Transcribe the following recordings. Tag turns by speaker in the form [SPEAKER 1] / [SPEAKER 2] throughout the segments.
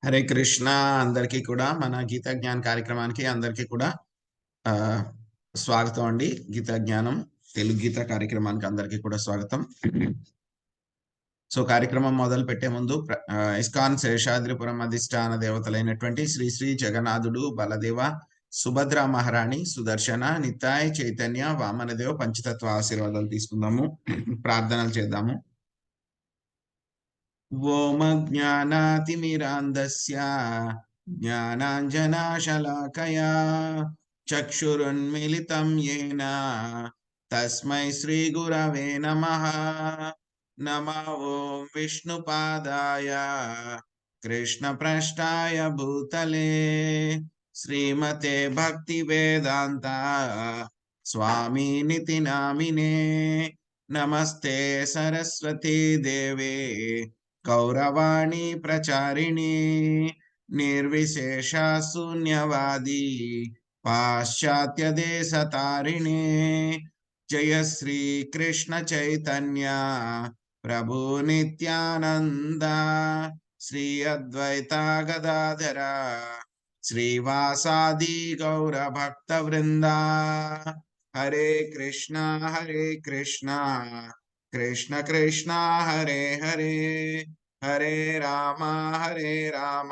[SPEAKER 1] హరే కృష్ణ. అందరికీ కూడా మన గీతా జ్ఞాన్ కార్యక్రమానికి అందరికీ కూడా ఆ, స్వాగతం అండి. గీతా జ్ఞానం తెలుగు గీత కార్యక్రమానికి అందరికీ కూడా స్వాగతం. సో కార్యక్రమం మొదలు పెట్టే ముందు ఇస్కాన్ శేషాద్రిపురం అధిష్టాన దేవతలైనటువంటి శ్రీ శ్రీ జగన్నాథుడు, బలదేవ, సుభద్ర మహారాణి, సుదర్శన, నితాయ్, చైతన్య, వామనదేవ పంచతత్వ ఆశీర్వాదాలు తీసుకుందాము. ప్రార్థనలు చేద్దాము. ఓం జ్ఞానాతిమిరాంధస్య జ్ఞానాంజనాశలాకయా చక్షురున్మిలితం యేన తస్మై శ్రీ గురవే నమః. నమో ఓం విష్ణుపాదాయ కృష్ణప్రష్టాయ భూతలే శ్రీమతే భక్తి వేదాంత స్వామినితి నామినే. నమస్తే సరస్వతీ దేవే గౌరవాణి ప్రచారిణి నిర్విశేష శూన్యవాది పాశ్చాత్య దేశతారిణి. జయ శ్రీ కృష్ణ చైతన్య ప్రభు నిత్యానంద శ్రీ అద్వైత గదాధర శ్రీవాసాది గౌర భక్త వృంద. హరే కృష్ణ కృష్ణ కృష్ణ హరే హరే, హరే రామ రామ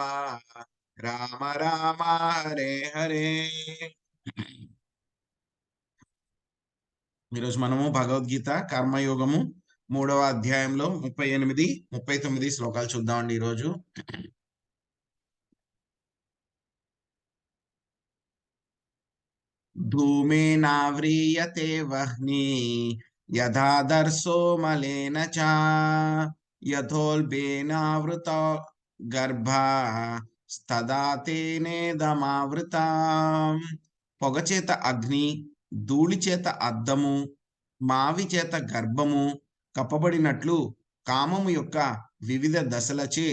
[SPEAKER 1] రామ హరే హరే. ఈరోజు మనము భగవద్గీత కర్మయోగము 3వ అధ్యాయంలో 38, 39 శ్లోకాలు చూద్దామండి. ఈరోజు ధూమేనావ్రీయతే వహ్ని యథాదర్శో మలేన చ యథోల్బేనావృత గర్భ స్తదా తేనేదమావృత. పొగచేత అగ్ని, ధూళి చేత అద్దము, మావి చేత గర్భము కప్పబడినట్లు కామము యొక్క వివిధ దశలచే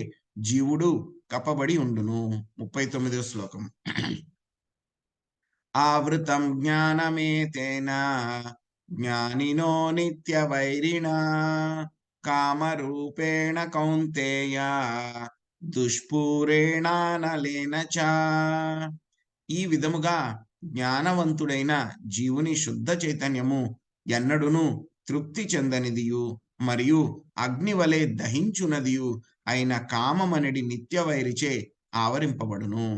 [SPEAKER 1] జీవుడు కప్పబడి ఉండును. 39వ శ్లోకం. ఆవృతం జ్ఞానమేతేన జ్ఞానినో నిత్యవైరిణ కామరూపేణ కౌంతేయ దుష్పూరేణానలేన చ. ఈ విధముగా జ్ఞానవంతుడైన జీవుని శుద్ధ చైతన్యము ఎన్నడును తృప్తి చెందనిదియు మరియు అగ్నివలే దహించునదియు అయిన కామమనడి నిత్యవైరిచే ఆవరింపబడును.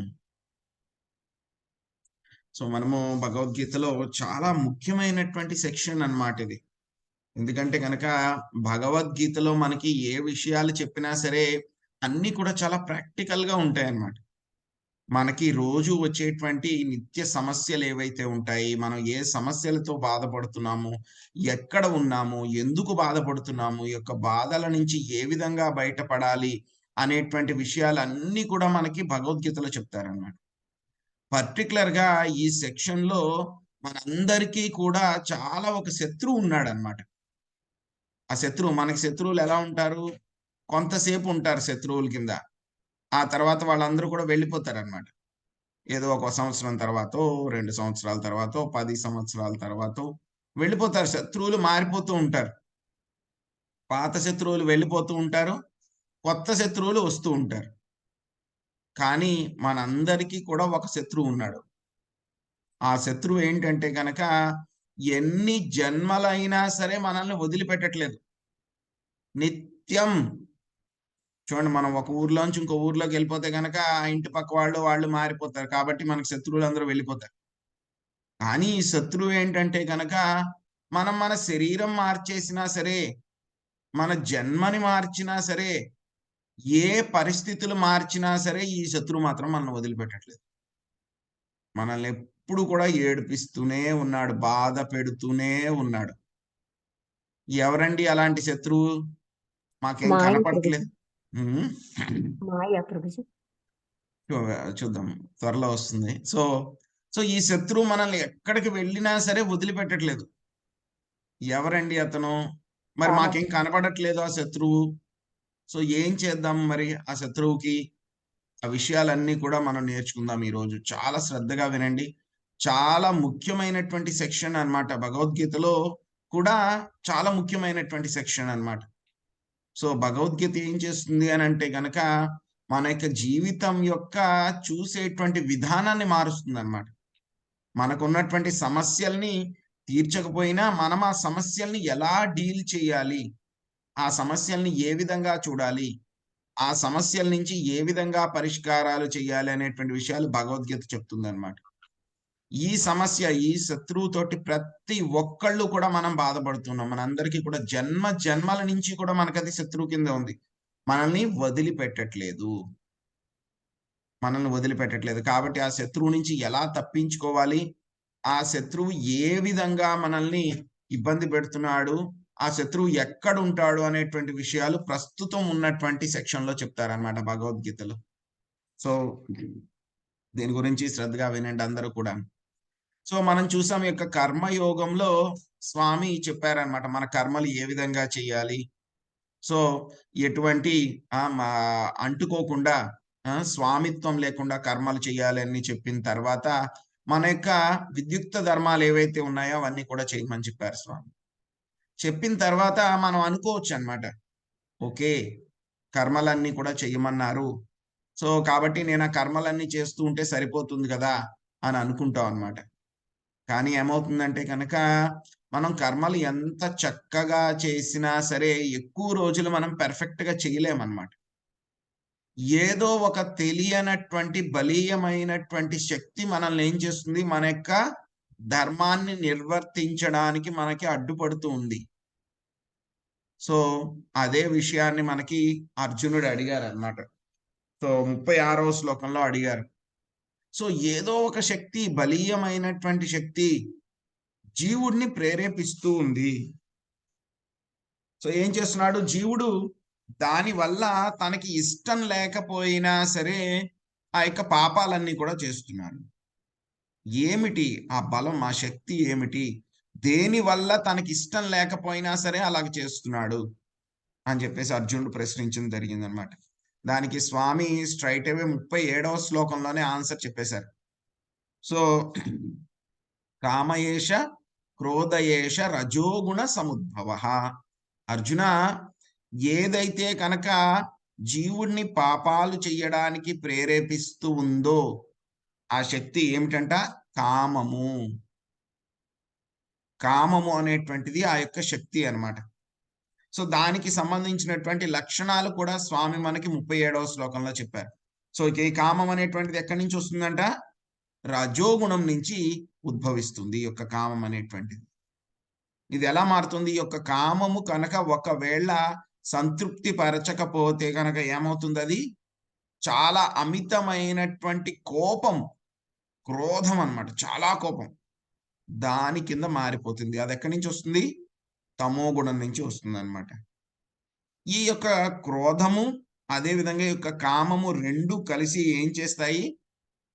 [SPEAKER 1] సో మనము భగవద్గీతలో చాలా ముఖ్యమైనటువంటి సెక్షన్ అన్నమాట ఇది. ఎందుకంటే కనుక భగవద్గీతలో మనకి ఏ విషయాలు చెప్పినా సరే అన్ని కూడా చాలా ప్రాక్టికల్ గా ఉంటాయి అన్నమాట. మనకి రోజు వచ్చేటువంటి నిత్య సమస్యలు ఏవైతే ఉంటాయి, మనం ఏ సమస్యలతో బాధపడుతున్నాము, ఎక్కడ ఉన్నాము, ఎందుకు బాధపడుతున్నాము, ఈ యొక్క బాధల నుంచి ఏ విధంగా బయటపడాలి అనేటువంటి విషయాలన్నీ కూడా మనకి భగవద్గీతలో చెప్తారన్నమాట. పర్టికులర్ గా ఈ సెక్షన్ లో మనందరికీ కూడా చాలా ఒక శత్రువు ఉన్నాడనమాట. ఆ శత్రువు, మనకి శత్రువులు ఎలా ఉంటారు? కొంతసేపు ఉంటారు శత్రువుల కింద, ఆ తర్వాత వాళ్ళందరూ కూడా వెళ్ళిపోతారనమాట. ఏదో 1 సంవత్సరం తర్వాతో, 2 సంవత్సరాల తర్వాతో, 10 సంవత్సరాల తర్వాతో వెళ్ళిపోతారు. శత్రువులు మారిపోతూ ఉంటారు. పాత శత్రువులు వెళ్ళిపోతూ ఉంటారు, కొత్త శత్రువులు వస్తూ ఉంటారు. కానీ మనందరికీ కూడా ఒక శత్రువు ఉన్నాడు. ఆ శత్రువు ఏంటంటే గనక ఎన్ని జన్మలైనా సరే మనల్ని వదిలిపెట్టట్లేదు. నిత్యం చూడండి, మనం ఒక ఊర్లోంచి ఇంకో ఊర్లోకి వెళ్ళిపోతే గనక ఆ ఇంటి పక్క వాళ్ళు మారిపోతారు, కాబట్టి మనకు శత్రువులు అందరూ వెళ్ళిపోతారు. కానీ ఈ శత్రువు ఏంటంటే గనక మనం మన శరీరం మార్చేసినా సరే, మన జన్మని మార్చినా సరే, ఏ పరిస్థితులు మార్చినా సరే ఈ శత్రువు మాత్రం మనల్ని వదిలిపెట్టట్లేదు. మనల్ని ఎప్పుడు కూడా ఏడిపిస్తూనే ఉన్నాడు, బాధ పెడుతూనే ఉన్నాడు. ఎవరండి అలాంటి శత్రువు? మాకేం
[SPEAKER 2] మాయ
[SPEAKER 1] కనపడట్లేదు.
[SPEAKER 2] ప్రభుజీ.
[SPEAKER 1] చూద్దాం, త్వరలో వస్తుంది. సో సో ఈ శత్రువు మనల్ని ఎక్కడికి వెళ్ళినా సరే వదిలిపెట్టట్లేదు. ఎవరండి అతను? మరి మాకేం కనపడట్లేదు ఆ శత్రువు. సో ఏం చేద్దాం మరి ఆ శత్రువుకి? ఆ విషయాలన్నీ కూడా మనం నేర్చుకుందాం ఈరోజు. చాలా శ్రద్ధగా వినండి. చాలా ముఖ్యమైనటువంటి సెక్షన్ అన్నమాట. భగవద్గీతలో కూడా చాలా ముఖ్యమైనటువంటి సెక్షన్ అన్నమాట. సో భగవద్గీత ఏం చేస్తుంది అని అంటే గనక మన యొక్క జీవితం యొక్క చూసేటువంటి విధానాన్ని మారుస్తుందన్నమాట. మనకున్నటువంటి సమస్యల్ని తీర్చకపోయినా మనం ఆ సమస్యల్ని ఎలా డీల్ చేయాలి? ఆ సమస్యల్ని ఏ విధంగా చూడాలి? ఆ సమస్యల నుంచి ఏ విధంగా పరిష్కారాలు చేయాలి అనేటువంటి విషయాలు భగవద్గీత చెప్తుందన్నమాట. ఈ సమస్య, ఈ శత్రువుతోటి ప్రతి ఒక్కళ్ళు కూడా మనం బాధపడుతున్నాం. మనందరికీ కూడా జన్మ జన్మల నుంచి కూడా మనకది శత్రువు కింద ఉంది. మనల్ని వదిలిపెట్టట్లేదు. మనల్ని వదిలిపెట్టట్లేదు. కాబట్టి ఆ శత్రువు నుంచి ఎలా తప్పించుకోవాలి? ఆ శత్రువు ఏ విధంగా మనల్ని ఇబ్బంది పెడుతున్నాడు? ఆ శత్రువు ఎక్కడుంటాడు? అనేటువంటి విషయాలు ప్రస్తుతం ఉన్నటువంటి సెక్షన్‌లో చెప్తారనమాట భగవద్గీతలో. సో, దీని గురించి శ్రద్ధగా వినండి అందరూ కూడా. సో, మనం చూసాం ఈ యొక్క కర్మయోగంలో స్వామి చెప్పారనమాట. మన కర్మలు ఏ విధంగా చేయాలి? సో, ఎటువంటి మా అంటుకోకుండా స్వామిత్వం లేకుండా కర్మలు చేయాలని చెప్పిన తర్వాత, మన యొక్క విద్యుక్త ధర్మాలేవైతే ఉన్నాయో అవన్నీ కూడా చేయమని చెప్పారు స్వామి. చెప్పిన తర్వాత మనం అనుకోవచ్చనమాట. ఓకే. కర్మలన్నీ కూడా చెయ్యమన్నారు. సో, కాబట్టి నేను ఆ కర్మలన్నీ చేస్తూ ఉంటే సరిపోతుంది గదా! అని అనుకుంటాం అనమాట. కానీ ఏమవుతుందంటే గనక, మనం కర్మలు ఎంత చక్కగా చేసినా సరే, ఎక్కువ రోజులు మనం పెర్ఫెక్ట్‌గా చేయలేమనమాట. ఏదో ఒక తెలియనటువంటి బలీయమైనటువంటి శక్తి మనల్ని ఏం చేస్తుంది, మన యొక్క ధర్మాన్ని నిర్వర్తించడానికి మనకి అడ్డుపడుతూ ఉంది. సో, అదే విషయాన్ని మనకి అర్జునుడు అడిగారనమాట. సో, 36వ శ్లోకంలో అడిగారు. సో, ఏదో ఒక శక్తి, బలీయమైనటువంటి శక్తి జీవుడిని ప్రేరేపిస్తూ ఉంది. సో, ఏం చేస్తున్నాడు జీవుడు దానివల్ల తనకి ఇష్టం లేకపోయినా సరే, ఆ యొక్క పాపాలన్నీ కూడా చేస్తున్నాడు. ఏమిటి ఆ బలం, ఆ శక్తి ఏమిటి? దేనివల్ల తనకిష్టం లేకపోయినా సరే అలాగ చేస్తున్నాడు అని చెప్పేసి అర్జునుడు ప్రశ్నించడం జరిగిందనమాట. దానికి స్వామి స్ట్రెయిట్ అవే 37వ శ్లోకంలోనే ఆన్సర్ చెప్పేశారు. సో, కామయేష క్రోధయేష రజోగుణ సముద్భవః. అర్జున, ఏదైతే కనుక జీవుడిని పాపాలు చెయ్యడానికి ప్రేరేపిస్తూ ఉందో, ఆ శక్తి ఏమిటంట? కామము. కామము అనేటువంటిది ఆ యొక్క శక్తి అన్నమాట. సో, దానికి సంబంధించినటువంటి లక్షణాలు కూడా స్వామి మనకి 37వ శ్లోకంలో చెప్పారు. సో, ఈ కామం అనేటువంటిది ఎక్కడి నుంచి వస్తుందంట? రజోగుణం నుంచి ఉద్భవిస్తుంది ఈ యొక్క కామం అనేటువంటిది. ఇది ఎలా మారుతుంది? ఈ యొక్క కామము కనుక ఒకవేళ సంతృప్తి పరచకపోతే గనక ఏమవుతుందది? చాలా అమితమైనటువంటి కోపం, క్రోధం అన్నమాట. చాలా కోపం. దాని కింద మారిపోతుంది. అదెక్కడి నుంచి వస్తుంది? తమో గుణం నుంచి వస్తుందన్నమాట. ఈ యొక్క క్రోధము, అదే విధంగా ఈ యొక్క కామము 2 కలిసి ఏం చేస్తాయి?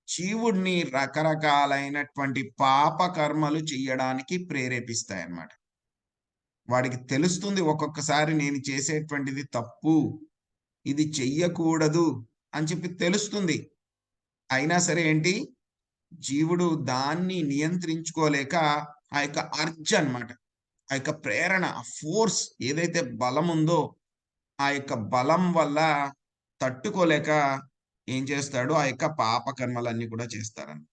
[SPEAKER 1] జీవుడిని రకరకాలైనటువంటి పాప కర్మలు చెయ్యడానికి ప్రేరేపిస్తాయన్నమాట. వాడికి తెలుస్తుంది ఒక్కొక్కసారి నేను చేసేటువంటిది తప్పు. ఇది చెయ్యకూడదు అని చెప్పి తెలుస్తుంది. అయినా సరే ఏంటి? జీవుడు దాన్ని నియంత్రించుకోలేక ఆ యొక్క అర్జ్ అన్నమాట. ఆ యొక్క ప్రేరణ, ఆ ఫోర్స్ ఏదైతే బలముందో, ఆ యొక్క బలం వల్ల తట్టుకోలేక ఏం చేస్తాడు? ఆ యొక్క పాప కర్మలన్నీ కూడా చేస్తారన్నమాట.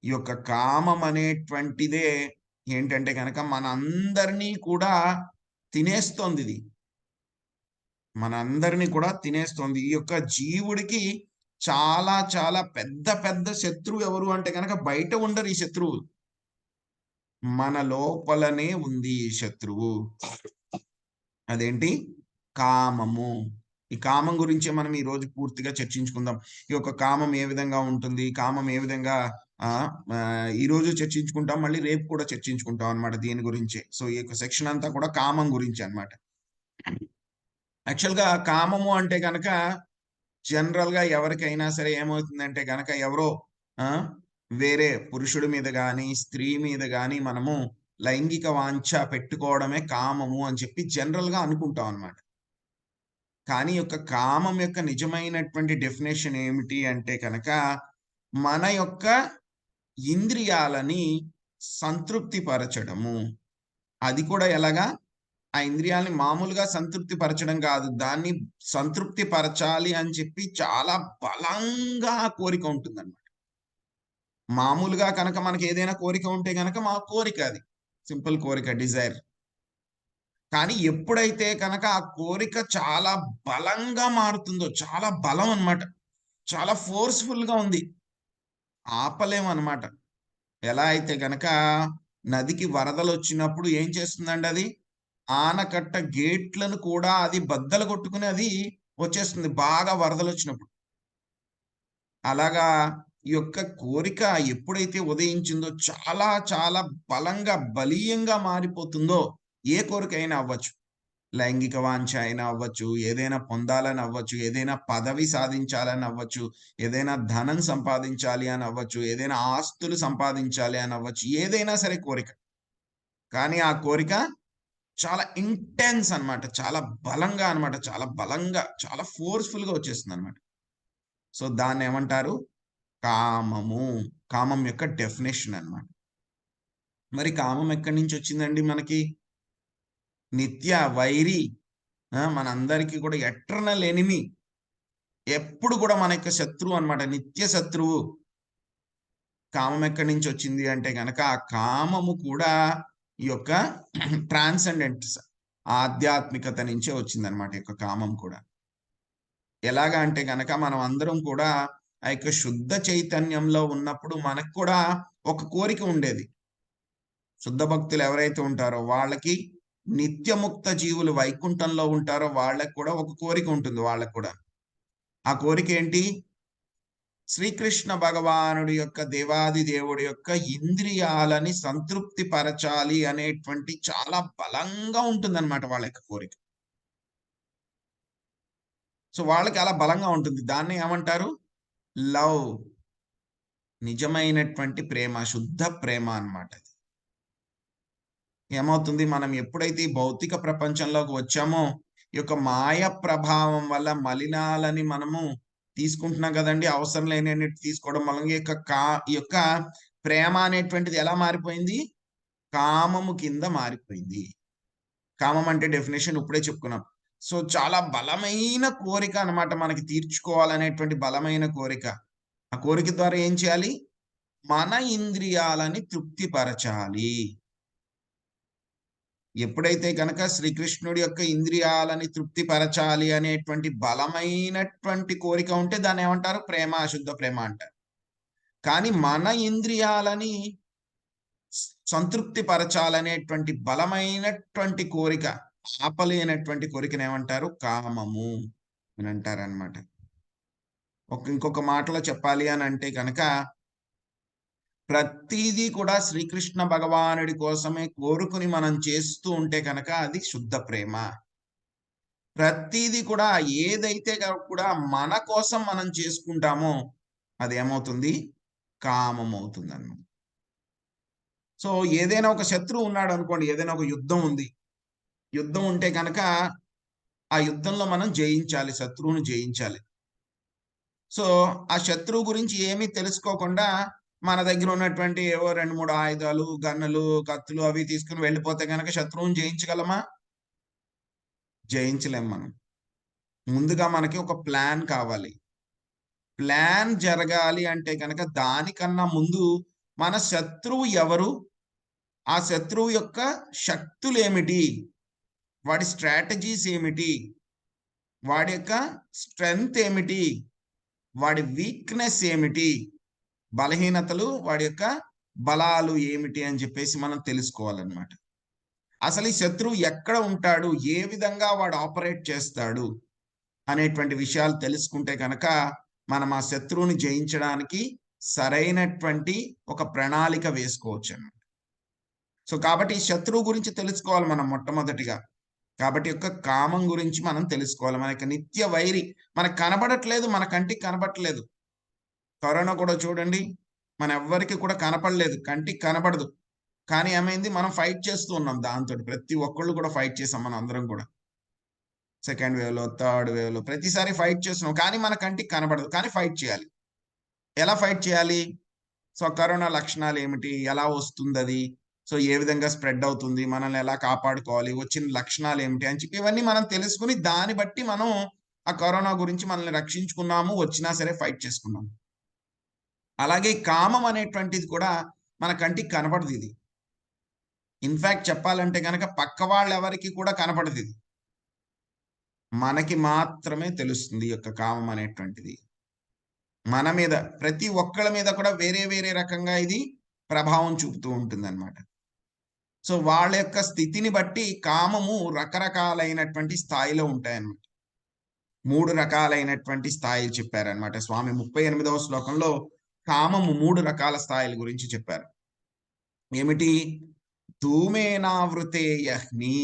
[SPEAKER 1] ఈ యొక్క కామం అనేటువంటిదే ఏంటంటే గనక మనందరినీ కూడా తినేస్తోందిది. మనందరిని కూడా తినేస్తోంది. ఈ యొక్క జీవుడికి చాలా చాలా పెద్ద పెద్ద శత్రువు ఎవరు అంటే గనక బయట ఉండరు ఈ శత్రువు. మన లోపలనే ఉంది ఈ శత్రువు. అదేంటి? కామము. ఈ కామం గురించే మనం ఈరోజు పూర్తిగా చర్చించుకుందాం. ఈ యొక్క కామం ఏ విధంగా ఉంటుంది? కామం ఏ విధంగా ఈరోజు చర్చించుకుంటాం. మళ్ళీ రేపు కూడా చర్చించుకుంటాం అన్నమాట దీని గురించే. సో, ఈ యొక్క సెక్షన్ అంతా కూడా కామం గురించే అన్నమాట. యాక్చువల్‌గా కామము అంటే గనక జనరల్‌గా ఎవరికైనా సరే ఏమవుతుందంటే గనక ఎవరో ఆ! వేరే పురుషుడి మీద గాని, స్త్రీ మీద గాని మనము లైంగిక వాంఛ పెట్టుకోవడమే కామము అని చెప్పి జనరల్‌గా అనుకుంటాం అన్నమాట. కానీ యొక్క కామం యొక్క నిజమైనటువంటి డెఫినిషన్ ఏమిటి అంటే కనుక, మన యొక్క ఇంద్రియాలని సంతృప్తి పరచడము. అది కూడా ఎలాగా? ఆ ఇంద్రియాల్ని మామూలుగా సంతృప్తి పరచడం కాదు. దాన్ని సంతృప్తి పరచాలి అని చెప్పి చాలా బలంగా ఆ కోరిక ఉంటుందన్నమాట. మామూలుగా కనుక మనకేదైనా కోరిక ఉంటే గనక మా కోరిక అది. సింపుల్ కోరిక డిజైర్. కానీ ఎప్పుడైతే కనుక ఆ కోరిక చాలా బలంగా మారుతుందో, చాలా బలం అన్నమాట. చాలా ఫోర్స్‌ఫుల్‌గా ఉంది. ఆపలేమనమాట. ఎలా అయితే గనక నదికి వరదలొచ్చినప్పుడు ఏం చేస్తుందండి అది? ఆనకట్ట గేట్లను కూడా అది బద్దలు కొట్టుకొని అది వచ్చేస్తుంది బాగా వరదలొచ్చినప్పుడు. అలాగా ఈ యొక్క కోరిక ఎప్పుడైతే ఉదయించిందో చాలా చాలా బలంగా, బలీయంగా మారిపోతుందో ఏ కోరికైనా అవ్వచ్చు. లైంగిక వాంఛ అయినా అవ్వచ్చు, ఏదైనా పొందాలని అవ్వచ్చు, ఏదైనా పదవి సాధించాలని అవ్వచ్చు, ఏదైనా ధనం సంపాదించాలి అని అవ్వచ్చు, ఏదైనా ఆస్తులు సంపాదించాలి అని అవ్వచ్చు, ఏదైనా సరే కోరిక. కానీ ఆ కోరిక చాలా ఇంటెన్స్ అన్నమాట. చాలా బలంగా అన్నమాట. చాలా బలంగా, చాలా ఫోర్స్‌ఫుల్‌గా వచ్చేస్తుందన్నమాట. సో, దాన్నేమంటారు? కామము. కామం యొక్క డెఫినిషన్ అన్నమాట. మరి కామం ఎక్కడి నుంచొచ్చిందండి మనకి? నిత్య వైరి. మనందరికీ కూడా ఎటర్నల్ ఎనిమీ. ఎప్పుడు కూడా మన యొక్క శత్రువు అన్నమాట. నిత్య శత్రువు. కామం ఎక్కడి నుంచొచ్చింది అంటే గనక, ఆ కామము కూడా ఈ యొక్క ట్రాన్సెండెంట్స్ ఆధ్యాత్మికత నుంచే వచ్చిందన్నమాట ఈ యొక్క కామం కూడా. ఎలాగా అంటే గనక మనం అందరం కూడా ఆ యొక్క శుద్ధ చైతన్యంలో ఉన్నప్పుడు మనకు కూడా ఒక కోరిక ఉండేది. శుద్ధ భక్తులు ఎవరైతే ఉంటారో వాళ్ళకి నిత్యముక్త జీవులు వైకుంఠంలో ఉంటారో వాళ్ళకి కూడా ఒక కోరిక ఉంటుంది వాళ్ళకి కూడా. ఆ కోరికేంటి? శ్రీకృష్ణ భగవానుడి యొక్క దేవాది దేవుడి యొక్క ఇంద్రియాలని సంతృప్తి పరచాలి అనేటువంటి చాలా బలంగా ఉంటుందన్నమాట వాళ్ళ యొక్క కోరిక. సో, వాళ్ళకి అలా బలంగా ఉంటుంది. దాన్ని ఏమంటారు? లవ్. నిజమైనటువంటి ప్రేమ, శుద్ధ ప్రేమ అన్నమాట అది. ఏమవుతుంది మనం ఎప్పుడైతే ఈ భౌతిక ప్రపంచంలోకి వచ్చామో, ఈ యొక్క మాయ ప్రభావం వల్ల మలినాలని మనము తీసుకుంటున్నాం గదండీ! అవసరం లేనియన్ని తీసుకోవడం వలన ఈ యొక్క ప్రేమ అనేటువంటిది ఎలా మారిపోయింది? కామము కింద మారిపోయింది. కామం అంటే డెఫినిషన్ ఇప్పుడే చెప్పుకున్నాం. సో, చాలా బలమైన కోరిక అన్నమాట మనకి తీర్చుకోవాలనేటువంటి బలమైన కోరిక. ఆ కోరిక ద్వారా ఏం చేయాలి? మన ఇంద్రియాలని తృప్తిపరచాలి. ఎప్పుడైతే గనక శ్రీకృష్ణుడి యొక్క ఇంద్రియాలని తృప్తిపరచాలి అనేటువంటి బలమైనటువంటి కోరిక ఉంటే దాన్నేమంటారు? ప్రేమ, అశుద్ధ ప్రేమ అంటారు. కానీ మన ఇంద్రియాలని సంతృప్తి పరచాలనేటువంటి బలమైనటువంటి కోరిక, ఆపలేనటువంటి కోరికనేమంటారు? కామము అని అంటారనమాట. ఇంకొక మాటలో చెప్పాలి అనంటే గనక ప్రతీదీ కూడా శ్రీకృష్ణ భగవానుడి కోసమే కోరుకొని మనం చేస్తూ ఉంటే కనుక అది శుద్ధ ప్రేమ. ప్రతీదీ కూడా ఏదైతే కూడా మన కోసం మనం చేసుకుంటామో అదేమవుతుంది? కామమవుతుందన్నమాట. సో, ఏదైనా ఒక శత్రువు ఉన్నాడనుకోండి, ఏదైనా ఒక యుద్ధం ఉంది. యుద్ధం ఉంటే గనక ఆ యుద్ధంలో మనం జయించాలి. శత్రువుని జయించాలి. సో, ఆ శత్రువు గురించి ఏమీ తెలుసుకోకుండా మన దగ్గర ఉన్నటువంటి ఏవో 2, 3 ఆయుధాలు, గన్నులు, కత్తులు అవి తీసుకొని వెళ్ళిపోతే గనక శత్రువుని జయించగలమా? జయించలేం మనం. ముందుగా మనకి ఒక ప్లాన్ కావాలి. ప్లాన్ జరగాలి అంటే గనక దానికన్నా ముందు మన శత్రువు ఎవరు? ఆ శత్రువు యొక్క శక్తులేమిటి? వాడి స్ట్రాటజీస్ ఏమిటి? వాడి యొక్క స్ట్రెంగ్త్ ఏమిటి? వాడి వీక్‌నెస్ ఏమిటి? బలహీనతలు, వాడి యొక్క బలాలు ఏమిటి అని చెప్పేసి మనం తెలుసుకోవాలన్నమాట. అసలు ఈ శత్రువు ఎక్కడ ఉంటాడు? ఏ విధంగా వాడు ఆపరేట్ చేస్తాడు? అనేటువంటి విషయాలు తెలుసుకుంటే గనక మనం ఆ శత్రువుని జయించడానికి సరైనటువంటి ఒక ప్రణాళిక వేసుకోవచ్చన్నమాట. సో, కాబట్టి ఈ శత్రువు గురించి తెలుసుకోవాలి మనం మొట్టమొదటిగా. కాబట్టి యొక్క కామం గురించి మనం తెలుసుకోవాలి. మన యొక్క నిత్య వైరి మనకు కనబడట్లేదు. మన కంటికి కనబడట్లేదు. కరోనా కూడా చూడండి. ఎవ్వరికీ కూడా కనపడలేదు. కంటికి కనపడదు. కానీ ఏమైంది? మనం ఫైట్ చేస్తూ ఉన్నాం దాంతోటి. ప్రతి ఒక్కళ్ళు కూడా ఫైట్ చేసాం మనం అందరం కూడా. సెకండ్ వేవ్‌లో, థర్డ్ వేవ్‌లో ప్రతిసారి ఫైట్ చేస్తున్నాం. కానీ మన కంటికి కనబడదు. కానీ ఫైట్ చేయాలి. ఎలా ఫైట్ చేయాలి? సో, కరోనా లక్షణాలేమిటి? ఎలా వస్తుందది? సో ఏ విధంగా స్ప్రెడ్ అవుతుంది, మనల్ని ఎలా కాపాడుకోవాలి, వచ్చిన లక్షణాలు ఏమిటి అని చెప్పి ఇవన్నీ మనం తెలుసుకుని దాన్ని బట్టి మనం ఆ కరోనా గురించి మనల్ని రక్షించుకున్నాము, వచ్చినా సరే ఫైట్ చేసుకున్నాము. అలాగే కామం అనేటువంటిది కూడా మన కంటికి కనపడదు ఇది. ఇన్ఫాక్ట్ చెప్పాలంటే కనుక పక్క వాళ్ళెవరికి కూడా కనపడదు ఇది. మనకి మాత్రమే తెలుస్తుంది ఈ యొక్క కామం అనేటువంటిది. మన మీద ప్రతి ఒక్కళ్ళ మీద కూడా వేరే వేరే రకంగా ఇది ప్రభావం చూపుతూ ఉంటుందన్నమాట. సో వాళ్ళ యొక్క స్థితిని బట్టి కామము రకరకాలైనటువంటి స్థాయిలో ఉంటాయన్నమాట. 3 రకాలైనటువంటి స్థాయిలు చెప్పారన్నమాట. స్వామి 38వ శ్లోకంలో కామము 3 రకాల స్థాయిల గురించి చెప్పారు. ఏమిటి? ధూమేనావృతే యహ్ని.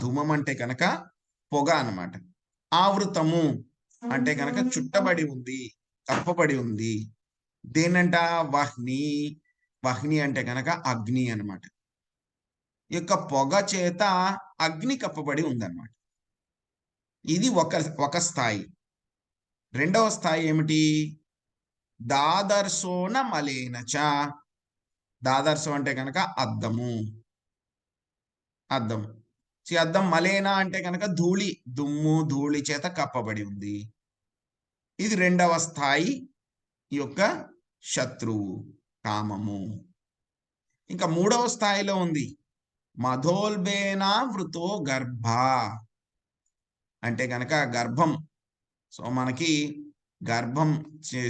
[SPEAKER 1] ధూమం అంటే కనుక పొగ అన్నమాట. ఆవృతము అంటే కనుక చుట్టబడి ఉంది, కప్పబడి ఉంది. దేనంట? వహ్ని. వహ్ని అంటే కనుక అగ్ని అన్నమాట. ఈ యొక్క పొగ చేత అగ్ని కప్పబడి ఉందన్నమాట. ఇది ఒక స్థాయి. రెండవ స్థాయి ఏమిటి? దాదర్శోన మలేనచ. దాదర్శం అంటే కనుక అద్దము. అద్దం. అద్దం మలేన అంటే కనుక ధూళి, దుమ్ము, ధూళి చేత కప్పబడి ఉంది. ఇది రెండవ స్థాయి ఈ యొక్క శత్రువు, కామము. ఇంకా మూడవ స్థాయిలో ఉంది మధోల్బేనా వృతో గర్భ. అంటే కనుక గర్భం. సో మనకి గర్భం,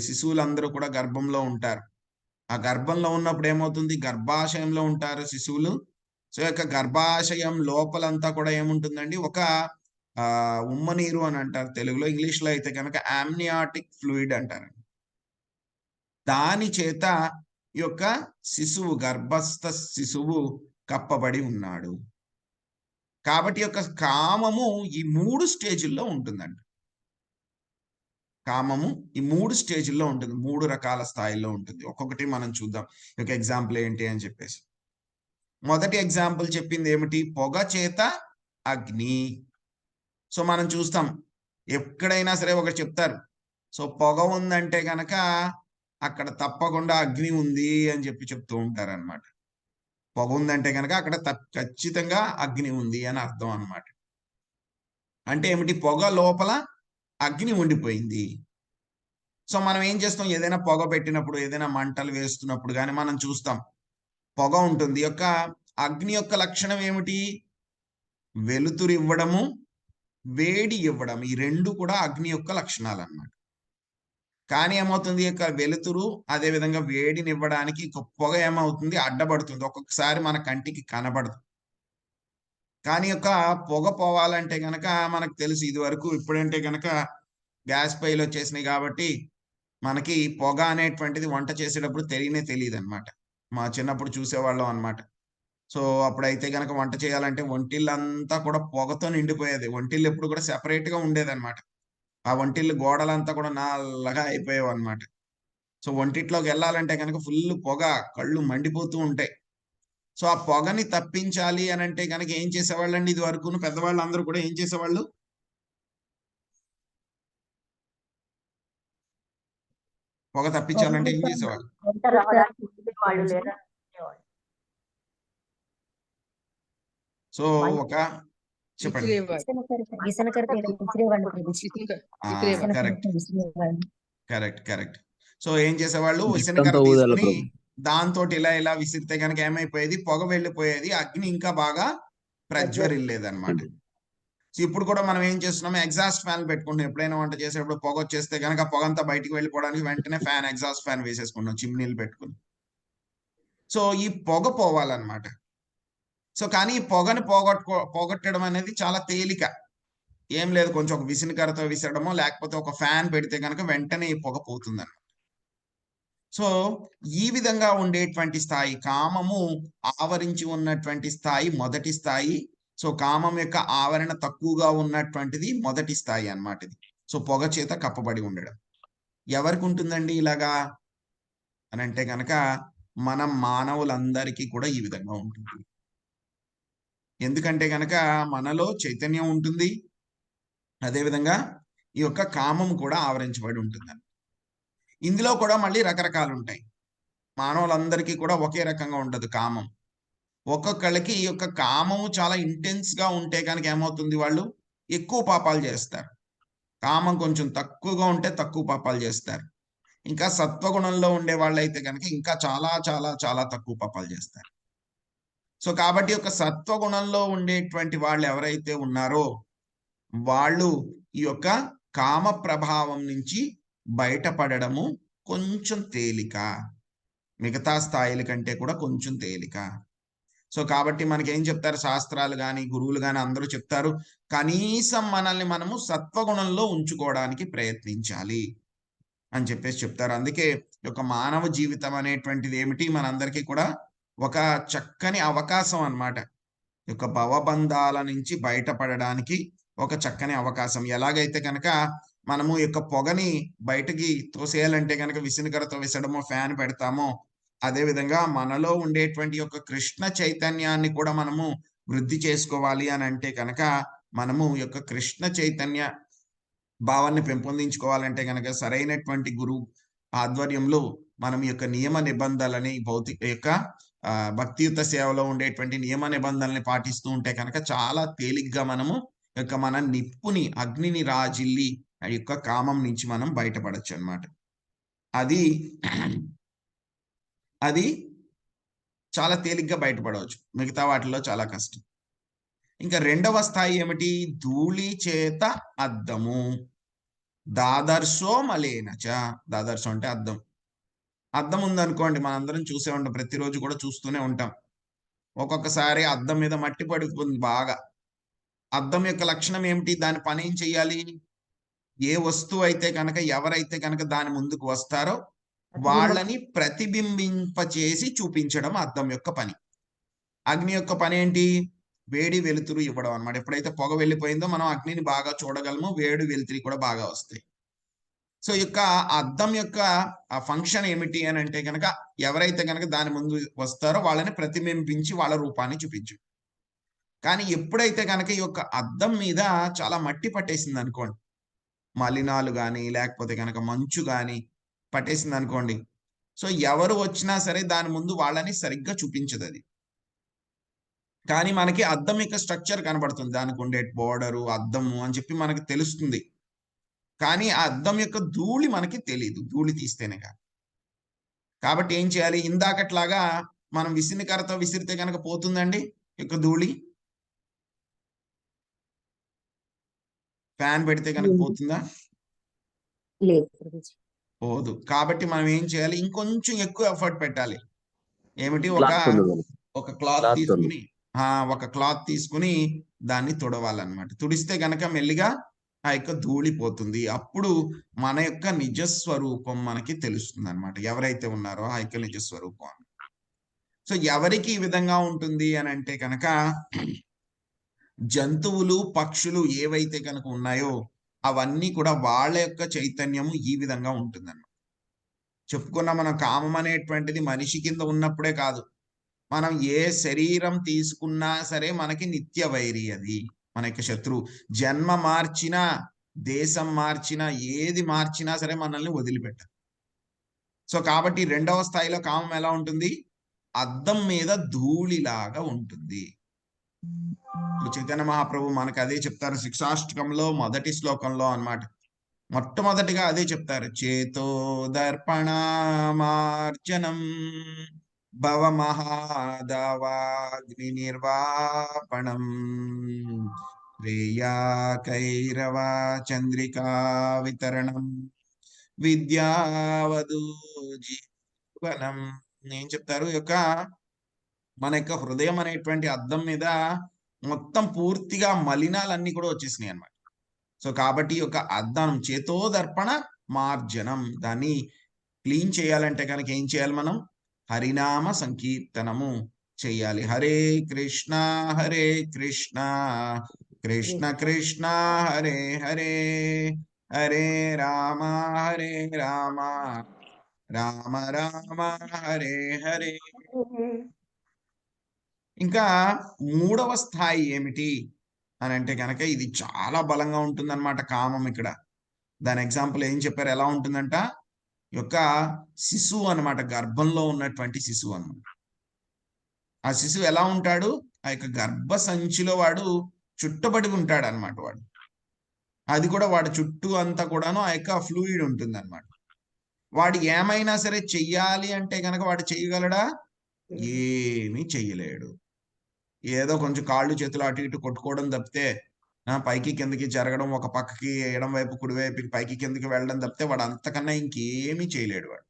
[SPEAKER 1] శిశువులందరూ కూడా గర్భంలో ఉంటారు. ఆ గర్భంలో ఉన్నప్పుడు ఏమవుతుంది? గర్భాశయంలో ఉంటారు శిశువులు. సో యొక్క గర్భాశయం లోపలంతా కూడా ఏముంటుందండి? ఒక ఉమ్మనీరు అని అంటారు తెలుగులో. ఇంగ్లీష్లో అయితే కనుక ఆమ్నియాటిక్ ఫ్లూయిడ్ అంటారు. దాని చేత ఈ యొక్క శిశువు, గర్భస్థ శిశువు కప్పబడి ఉన్నాడు. కాబట్టి యొక్క కామము ఈ 3 స్టేజుల్లో ఉంటుందండి. కామము ఈ 3 స్టేజుల్లో ఉంటుంది. 3 రకాల స్థాయిల్లో ఉంటుంది. ఒక్కొక్కటి మనం చూద్దాం. ఈ యొక్క ఎగ్జాంపుల్ ఏంటి అని చెప్పేసి. మొదటి ఎగ్జాంపుల్ చెప్పింది ఏమిటి? పొగ చేత అగ్ని. సో మనం చూస్తాం, ఎక్కడైనా సరే ఒకటి చెప్తారు. సో పొగ ఉందంటే గనక అక్కడ తప్పకుండా అగ్ని ఉంది అని చెప్పి చెప్తూ ఉంటారన్నమాట. పొగ ఉందంటే కనుక అక్కడ ఖచ్చితంగా అగ్ని ఉంది అని అర్థం అన్నమాట. అంటే ఏమిటి? పొగ లోపల అగ్ని ఉండిపోయింది. సో మనం ఏం చేస్తాం? ఏదైనా పొగ పెట్టినప్పుడు, ఏదైనా మంటలు వేస్తున్నప్పుడు కానీ మనం చూస్తాం, పొగ ఉంటుంది. యొక్క అగ్ని యొక్క లక్షణం ఏమిటి? వెలుతురు ఇవ్వడము, వేడి ఇవ్వడం. ఈ 2 కూడా అగ్ని యొక్క లక్షణాలు అన్నమాట. కానీ ఏమవుతుంది? యొక్క వెలుతురు అదే విధంగా వేడిని ఇవ్వడానికి పొగ ఏమవుతుంది? అడ్డపడుతుంది. ఒక్కొక్కసారి మన కంటికి కనబడదు. కానీ యొక్క పొగ పోవాలంటే గనక మనకు తెలుసు ఇదివరకు. ఇప్పుడంటే గనక గ్యాస్ పొయ్యిలు వచ్చేసినాయి కాబట్టి మనకి పొగ అనేటువంటిది వంట చేసేటప్పుడు తెలియదన్నమాట. మా చిన్నప్పుడు చూసేవాళ్ళం అన్నమాట. సో అప్పుడైతే గనక వంట చేయాలంటే వంటిల్లంతా కూడా పొగతో నిండిపోయేది. వంటిల్లు ఎప్పుడు కూడా సెపరేట్‌గా ఉండేదన్నమాట. ఆ వంటిల్లు గోడలంతా కూడా నల్లగా అయిపోయేవన్నమాట. సో వంటిట్లోకి వెళ్ళాలంటే గనక ఫుల్ పొగ, కళ్ళు మండిపోతూ ఉంటాయి. సో ఆ పొగని తప్పించాలి అనంటే గనక ఏం చేసేవాళ్ళండి ఇది వరకును? పెద్దవాళ్ళందరూ కూడా ఏం చేసేవాళ్ళు? పొగ తప్పించాలంటే ఏం చేసేవాళ్ళు? సో ఒక చెప్పండి. కరెక్ట్. సో ఏం చేసేవాళ్ళు? విసనకర్ర తీసుకొని దాంతోటి ఇలా విసిరితే గనక ఏమైపోయేది? పొగ వెళ్ళిపోయేది. అగ్ని ఇంకా బాగా ప్రజ్వరిల్లేదన్నమాట. సో ఇప్పుడు కూడా మనం ఏం చేస్తున్నాం? ఎగ్జాస్ట్ ఫ్యాన్లు పెట్టుకుంటున్నాం. ఎప్పుడైనా వంట చేసేటప్పుడు పొగ వచ్చేస్తే గనక పొగంతా బయటికి వెళ్ళిపోవడానికి వెంటనే ఎగ్జాస్ట్ ఫ్యాన్ వేసేసుకుంటున్నాం చిమ్నీలు పెట్టుకుని. సో ఈ పొగ పోవాలన్నమాట. సో కానీ ఈ పొగని పోగొట్టడం అనేది చాలా తేలిక. ఏం లేదు, కొంచెం ఒక విసనకర్రతో విసరడమో లేకపోతే ఒక ఫ్యాన్ పెడితే గనక వెంటనే ఈ పొగ పోతుందన్నమాట. సో ఈ విధంగా ఉండేటువంటి స్థాయి, కామము ఆవరించి ఉన్నటువంటి స్థాయి మొదటి స్థాయి. సో కామం యొక్క ఆవరణ తక్కువగా ఉన్నటువంటిది మొదటి స్థాయి అన్నమాట ఇది. సో పొగ చేత కప్పబడి ఉండడం. ఎవరికి ఉంటుందండి ఇలాగా అని అంటే గనక మనం మానవులందరికీ కూడా ఈ విధంగా ఉంటుంది. ఎందుకంటే గనక మనలో చైతన్యం ఉంటుంది. అదేవిధంగా ఈ యొక్క కామం కూడా ఆవరించబడి ఉంటుందని. ఇందులో కూడా మళ్ళీ రకరకాలు ఉంటాయి. మానవులందరికీ కూడా ఒకే రకంగా ఉండదు కామం. ఒక్కొక్కళ్ళకి ఈ యొక్క కామము చాలా ఇంటెన్స్ గా ఉంటే కనుక ఏమవుతుంది, వాళ్ళు ఎక్కువ పాపాలు చేస్తారు. కామం కొంచెం తక్కువగా ఉంటే తక్కువ పాపాలు చేస్తారు. ఇంకా సత్వగుణంలో ఉండే వాళ్ళైతే కనుక ఇంకా చాలా చాలా చాలా తక్కువ పాపాలు చేస్తారు. సో కాబట్టి ఒక సత్వగుణంలో ఉండేటువంటి వాళ్ళు ఎవరైతే ఉన్నారో వాళ్ళు ఈ యొక్క కామ ప్రభావం నుంచి బయటపడడము కొంచెం తేలిక, మిగతా స్థాయిల కంటే కూడా కొంచెం తేలిక. సో కాబట్టి మనకేం చెప్తారు శాస్త్రాలు గాని, గురువులు గాని అందరూ చెప్తారు, కనీసం మనల్ని మనము సత్వగుణంలో ఉంచుకోవడానికి ప్రయత్నించాలి అని చెప్పేసి చెప్తారు. అందుకే ఒక మానవ జీవితం అనేటువంటిది ఏమిటి, మనందరికీ కూడా ఒక చక్కని అవకాశం అన్నమాట. యొక్క భవబంధాల నుంచి బయటపడడానికి ఒక చక్కని అవకాశం. ఎలాగైతే కనుక మనము యొక్క పొగని బయటకి తోసేయాలంటే కనుక విసనకరతో విసడమో, ఫ్యాన్ పెడతామో, అదే విధంగా మనలో ఉండేటువంటి యొక్క కృష్ణ చైతన్యాన్ని కూడా మనము వృద్ధి చేసుకోవాలి అని అంటే కనుక మనము యొక్క కృష్ణ చైతన్య భావాన్ని పెంపొందించుకోవాలంటే కనుక సరైనటువంటి గురువు ఆధ్వర్యంలో మనం యొక్క నియమ నిబంధనలని భౌతిక యొక్క భక్తియుత సేవలో ఉండేటువంటి నియమ నిబంధనల్ని పాటిస్తూ ఉంటే కనుక చాలా తేలిగ్గా మనము యొక్క మన నిప్పుని, అగ్నిని రాజిల్లి ఆ యొక్క కామం నుంచి మనం బయటపడచ్చు అన్నమాట. అది అది చాలా తేలిగ్గా బయటపడవచ్చు, మిగతా వాటిలో చాలా కష్టం. ఇంకా రెండవ స్థాయి ఏమిటి, ధూళి చేత అద్దము. దాదర్శో మలేనచ. దాదర్శం అంటే అద్దం. అద్దం ఉందనుకోండి, మనందరం చూసే ఉంటాం, ప్రతిరోజు కూడా చూస్తూనే ఉంటాం. ఒక్కొక్కసారి అద్దం మీద మట్టి పడిపోతుంది బాగా. అద్దం యొక్క లక్షణం ఏమిటి, దాని పని ఏం చెయ్యాలి, ఏ వస్తువు అయితే కనుక ఎవరైతే కనుక దాని ముందుకు వస్తారో వాళ్ళని ప్రతిబింబింపచేసి చూపించడం అద్దం యొక్క పని. అగ్ని యొక్క పని ఏంటి, వేడి వెలుతురు ఇవ్వడం అన్నమాట. ఎప్పుడైతే పొగ వెళ్ళిపోయిందో మనం అగ్నిని బాగా చూడగలము, వేడి వెలుతురు కూడా బాగా వస్తాయి. సో యొక్క అద్దం యొక్క ఫంక్షన్ ఏమిటి అని అంటే కనుక ఎవరైతే కనుక దాని ముందు వస్తారో వాళ్ళని ప్రతిబింబించి వాళ్ళ రూపాన్ని చూపించు. కానీ ఎప్పుడైతే కనుక ఈ యొక్క అద్దం మీద చాలా మట్టి పట్టేసింది అనుకోండి, మలినాలు కానీ లేకపోతే కనుక మంచు కానీ పట్టేసింది అనుకోండి, సో ఎవరు వచ్చినా సరే దాని ముందు వాళ్ళని సరిగ్గా చూపించదు అది. కానీ మనకి అద్దం యొక్క స్ట్రక్చర్ కనబడుతుంది, దానికి ఉండే బోర్డరు అద్దము అని చెప్పి మనకి తెలుస్తుంది. కానీ ఆ అద్దం యొక్క ధూళి మనకి తెలియదు, ధూళి తీస్తేనే కాదు. కాబట్టి ఏం చేయాలి, ఇందాకట్లాగా మనం విసినికరతో విసిరితే కనుక పోతుందండి యొక్క ధూళి, ఫ్యాన్ పెడితే కనుక పోతుందా, పోదు. కాబట్టి మనం ఏం చేయాలి, ఇంకొంచెం ఎక్కువ ఎఫర్ట్ పెట్టాలి. ఏమిటి, ఒక క్లాత్ తీసుకుని ఒక క్లాత్ తీసుకుని దాన్ని తుడవాలన్నమాట. తుడిస్తే గనక మెల్లిగా ఆ యొక్క ధూళి పోతుంది. అప్పుడు మన యొక్క నిజస్వరూపం మనకి తెలుస్తుంది అనమాట, ఎవరైతే ఉన్నారో ఆ యొక్క నిజస్వరూపం. సో ఎవరికి ఈ విధంగా ఉంటుంది అని అంటే కనుక జంతువులు, పక్షులు ఏవైతే కనుక ఉన్నాయో అవన్నీ కూడా వాళ్ళ యొక్క చైతన్యము ఈ విధంగా ఉంటుందన్నమాట. చెప్పుకున్న మనం కామం అనేటువంటిది మనిషి కింద ఉన్నప్పుడే కాదు, మనం ఏ శరీరం తీసుకున్నా సరే మనకి నిత్య వైరి, అది మన యొక్క శత్రువు. జన్మ మార్చినా, దేశం మార్చినా, ఏది మార్చినా సరే మనల్ని వదిలిపెట్టదు. సో కాబట్టి రెండవ స్థాయిలో కామం ఎలా ఉంటుంది, అద్దం మీద ధూళిలాగా ఉంటుంది. చైతన్య మహాప్రభు మనకు అదే చెప్తారు శిక్షాష్టకంలో మొదటి శ్లోకంలో అన్నమాట. మొట్టమొదటిగా అదే చెప్తారు, చేతో దర్పణమార్జనం భవమహాదవాగ్ని నిర్వాపణం రేయా కైరవ చంద్రికా వితరణం విద్యావధూ జీవనం. ఏం చెప్తారు, యొక్క మన యొక్క హృదయం అనేటువంటి అద్దం మీద మొత్తం పూర్తిగా మలినాలన్నీ కూడా వచ్చేసినాయి అన్నమాట. సో కాబట్టి యొక్క అద్దం చేతో దర్పణ మార్జనం, దాన్ని క్లీన్ చేయాలంటే కనుక ఏం చేయాలి, మనం హరినామ సంకీర్తనము చెయ్యాలి. హరే కృష్ణ కృష్ణ కృష్ణ హరే హరే, హరే రామ రామ రామ హరే హరే. ఇంకా మూడవ స్థాయి ఏమిటి అని అంటే కనుక ఇది చాలా బలంగా ఉంటుందన్నమాట కామం. ఇక్కడ దాని ఎగ్జాంపుల్ ఏం చెప్పారు, ఎలా ఉంటుందంట, యొక్క శిశువు అన్నమాట, గర్భంలో ఉన్నటువంటి శిశువు అన్నమాట. ఆ శిశువు ఎలా ఉంటాడు? ఆ యొక్క గర్భ సంచిలో వాడు చుట్టబడి ఉంటాడు అనమాట వాడు. అది కూడా వాడి చుట్టూ అంతా కూడాను ఆ యొక్క ఫ్లూయిడ్ ఉంటుందన్నమాట. వాడు ఏమైనా సరే చెయ్యాలి అంటే గనక వాడు చెయ్యగలడా? ఏమీ చెయ్యలేడు. ఏదో కొంచెం కాళ్ళు చేతులు అటు ఇటు కొట్టుకోవడం తప్పితే పైకి కిందకి జరగడం, ఒక పక్కకి ఎడమ వైపు కుడి వైపుకి పైకి కిందకి వెళ్ళడం తప్పితే వాడు అంతకన్నా ఇంకేమీ చేయలేడు వాడు.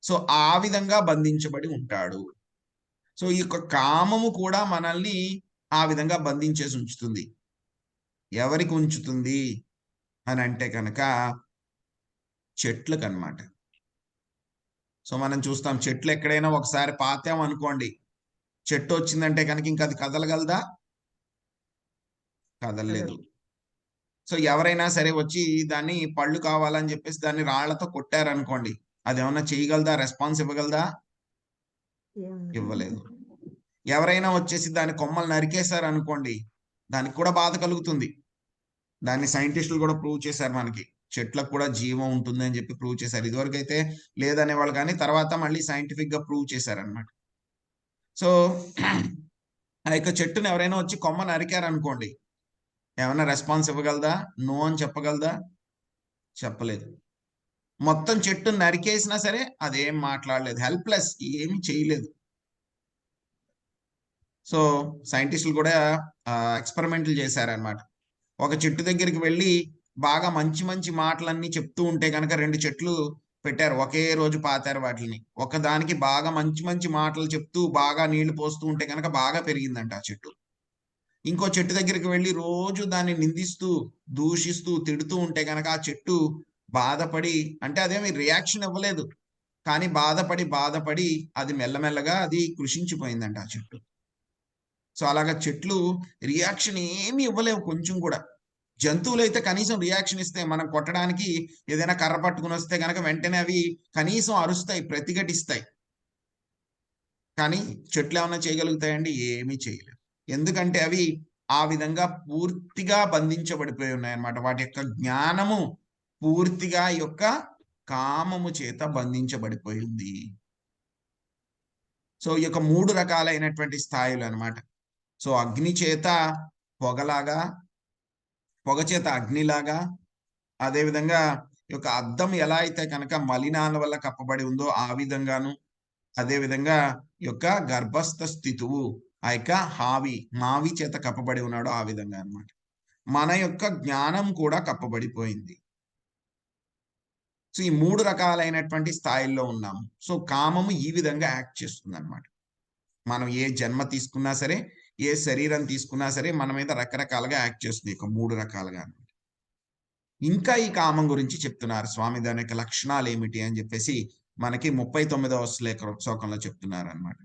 [SPEAKER 1] సో ఆ విధంగా బంధించబడి ఉంటాడు. సో ఈ యొక్క కామము కూడా మనల్ని ఆ విధంగా బంధించేసి ఉంచుతుంది. ఎవరికి ఉంచుతుంది అని అంటే కనుక చెట్లకనమాట. సో మనం చూస్తాం చెట్లు ఎక్కడైనా ఒకసారి పాతాం అనుకోండి, చెట్టు వచ్చిందంటే కనుక ఇంకా అది కదలగలదా? కదలలేదు. సో ఎవరైనా సరే వచ్చి దాన్ని పళ్ళు కావాలని చెప్పేసి దాన్ని రాళ్లతో కొట్టారనుకోండి, అదేమన్నా చేయగలదా? రెస్పాన్స్ ఇవ్వగలదా? ఇవ్వలేదు. ఎవరైనా వచ్చేసి దాని కొమ్మలు నరికేశారనుకోండి, దానికి కూడా బాధ కలుగుతుంది. దాన్ని సైంటిస్టులు కూడా ప్రూవ్ చేశారు మనకి. చెట్లకు కూడా జీవం ఉంటుంది అని చెప్పి ప్రూవ్ చేశారు. ఇదివరకైతే లేదనేవాళ్ళు కానీ తర్వాత మళ్ళీ సైంటిఫిక్ గా ప్రూవ్ చేశారనమాట. సో ఆ యొక్క చెట్టుని ఎవరైనా వచ్చి కొమ్మ నరికారనుకోండి, ఏమన్నా రెస్పాన్స్ ఇవ్వగలదా? నో అని చెప్పగలదా? చెప్పలేదు. మొత్తం చెట్టుని నరికేసినా సరే అదేం మాట్లాడలేదు. హెల్ప్లెస్, ఏమి చేయలేదు. సో సైంటిస్టులు కూడా ఎక్స్పెరిమెంట్లు చేశారనమాట. ఒక చెట్టు దగ్గరికి వెళ్ళి బాగా మంచి మంచి మాటలన్నీ చెప్తూ ఉంటే కనుక 2 చెట్లు పెట్టారు. ఒకే రోజు పాతారు వాటిని. ఒకదానికి బాగా మంచి మంచి మాటలు చెప్తూ బాగా నీళ్లు పోస్తూ ఉంటే కనుక బాగా పెరిగిందంట ఆ చెట్టు. ఇంకో చెట్టు దగ్గరికి వెళ్ళి రోజు దాన్ని నిందిస్తూ, దూషిస్తూ, తిడుతూ ఉంటే గనక ఆ చెట్టు బాధపడి, అంటే అదేమి రియాక్షన్ ఇవ్వలేదు. కానీ బాధపడి అది మెల్లమెల్లగా అది కృషించిపోయిందంట ఆ చెట్టు. సో అలాగా చెట్లు రియాక్షన్ ఏమి ఇవ్వలేవు కొంచెం కూడా. జంతువులైతే కనీసం రియాక్షన్ ఇస్తాయి. మనం కొట్టడానికి ఏదైనా కర్ర పట్టుకుని వస్తే గనక వెంటనే అవి కనీసం అరుస్తాయి, ప్రతిఘటిస్తాయి. కానీ చెట్లు ఏమన్నా చేయగలుగుతాయండి? ఏమీ చేయలేవు. ఎందుకంటే అవి ఆ విధంగా పూర్తిగా బంధించబడిపోయి ఉన్నాయన్నమాట. వాటి యొక్క జ్ఞానము పూర్తిగా ఈ యొక్క కామము చేత బంధించబడిపోయి ఉంది. సో ఈ యొక్క 3 రకాలైనటువంటి స్థాయిలు అన్నమాట. సో అగ్ని చేత పొగలాగా, పొగ చేత అగ్నిలాగా, అదేవిధంగా ఈ యొక్క అద్దం ఎలా అయితే కనుక మలినాల వల్ల కప్పబడి ఉందో ఆ విధంగాను, అదేవిధంగా ఈ యొక్క గర్భస్థ స్థితువు ఆ యొక్క మావి చేత కప్పబడి ఉన్నాడు ఆ విధంగా అన్నమాట. మన యొక్క జ్ఞానం కూడా కప్పబడిపోయింది. సో ఈ 3 రకాలైనటువంటి స్థాయిల్లో ఉన్నాము. సో కామము ఈ విధంగా యాక్ట్ చేస్తుంది అన్నమాట. మనం ఏ జన్మ తీసుకున్నా సరే, ఏ శరీరం తీసుకున్నా సరే మన మీద రకరకాలుగా యాక్ట్ చేస్తుంది. ఇక 3 రకాలుగా. ఇంకా ఈ కామం గురించి చెప్తున్నారు స్వామి. దాని యొక్క లక్షణాలు ఏమిటి అని చెప్పేసి మనకి 39వ శ్లోకంలో చెప్తున్నారన్నమాట.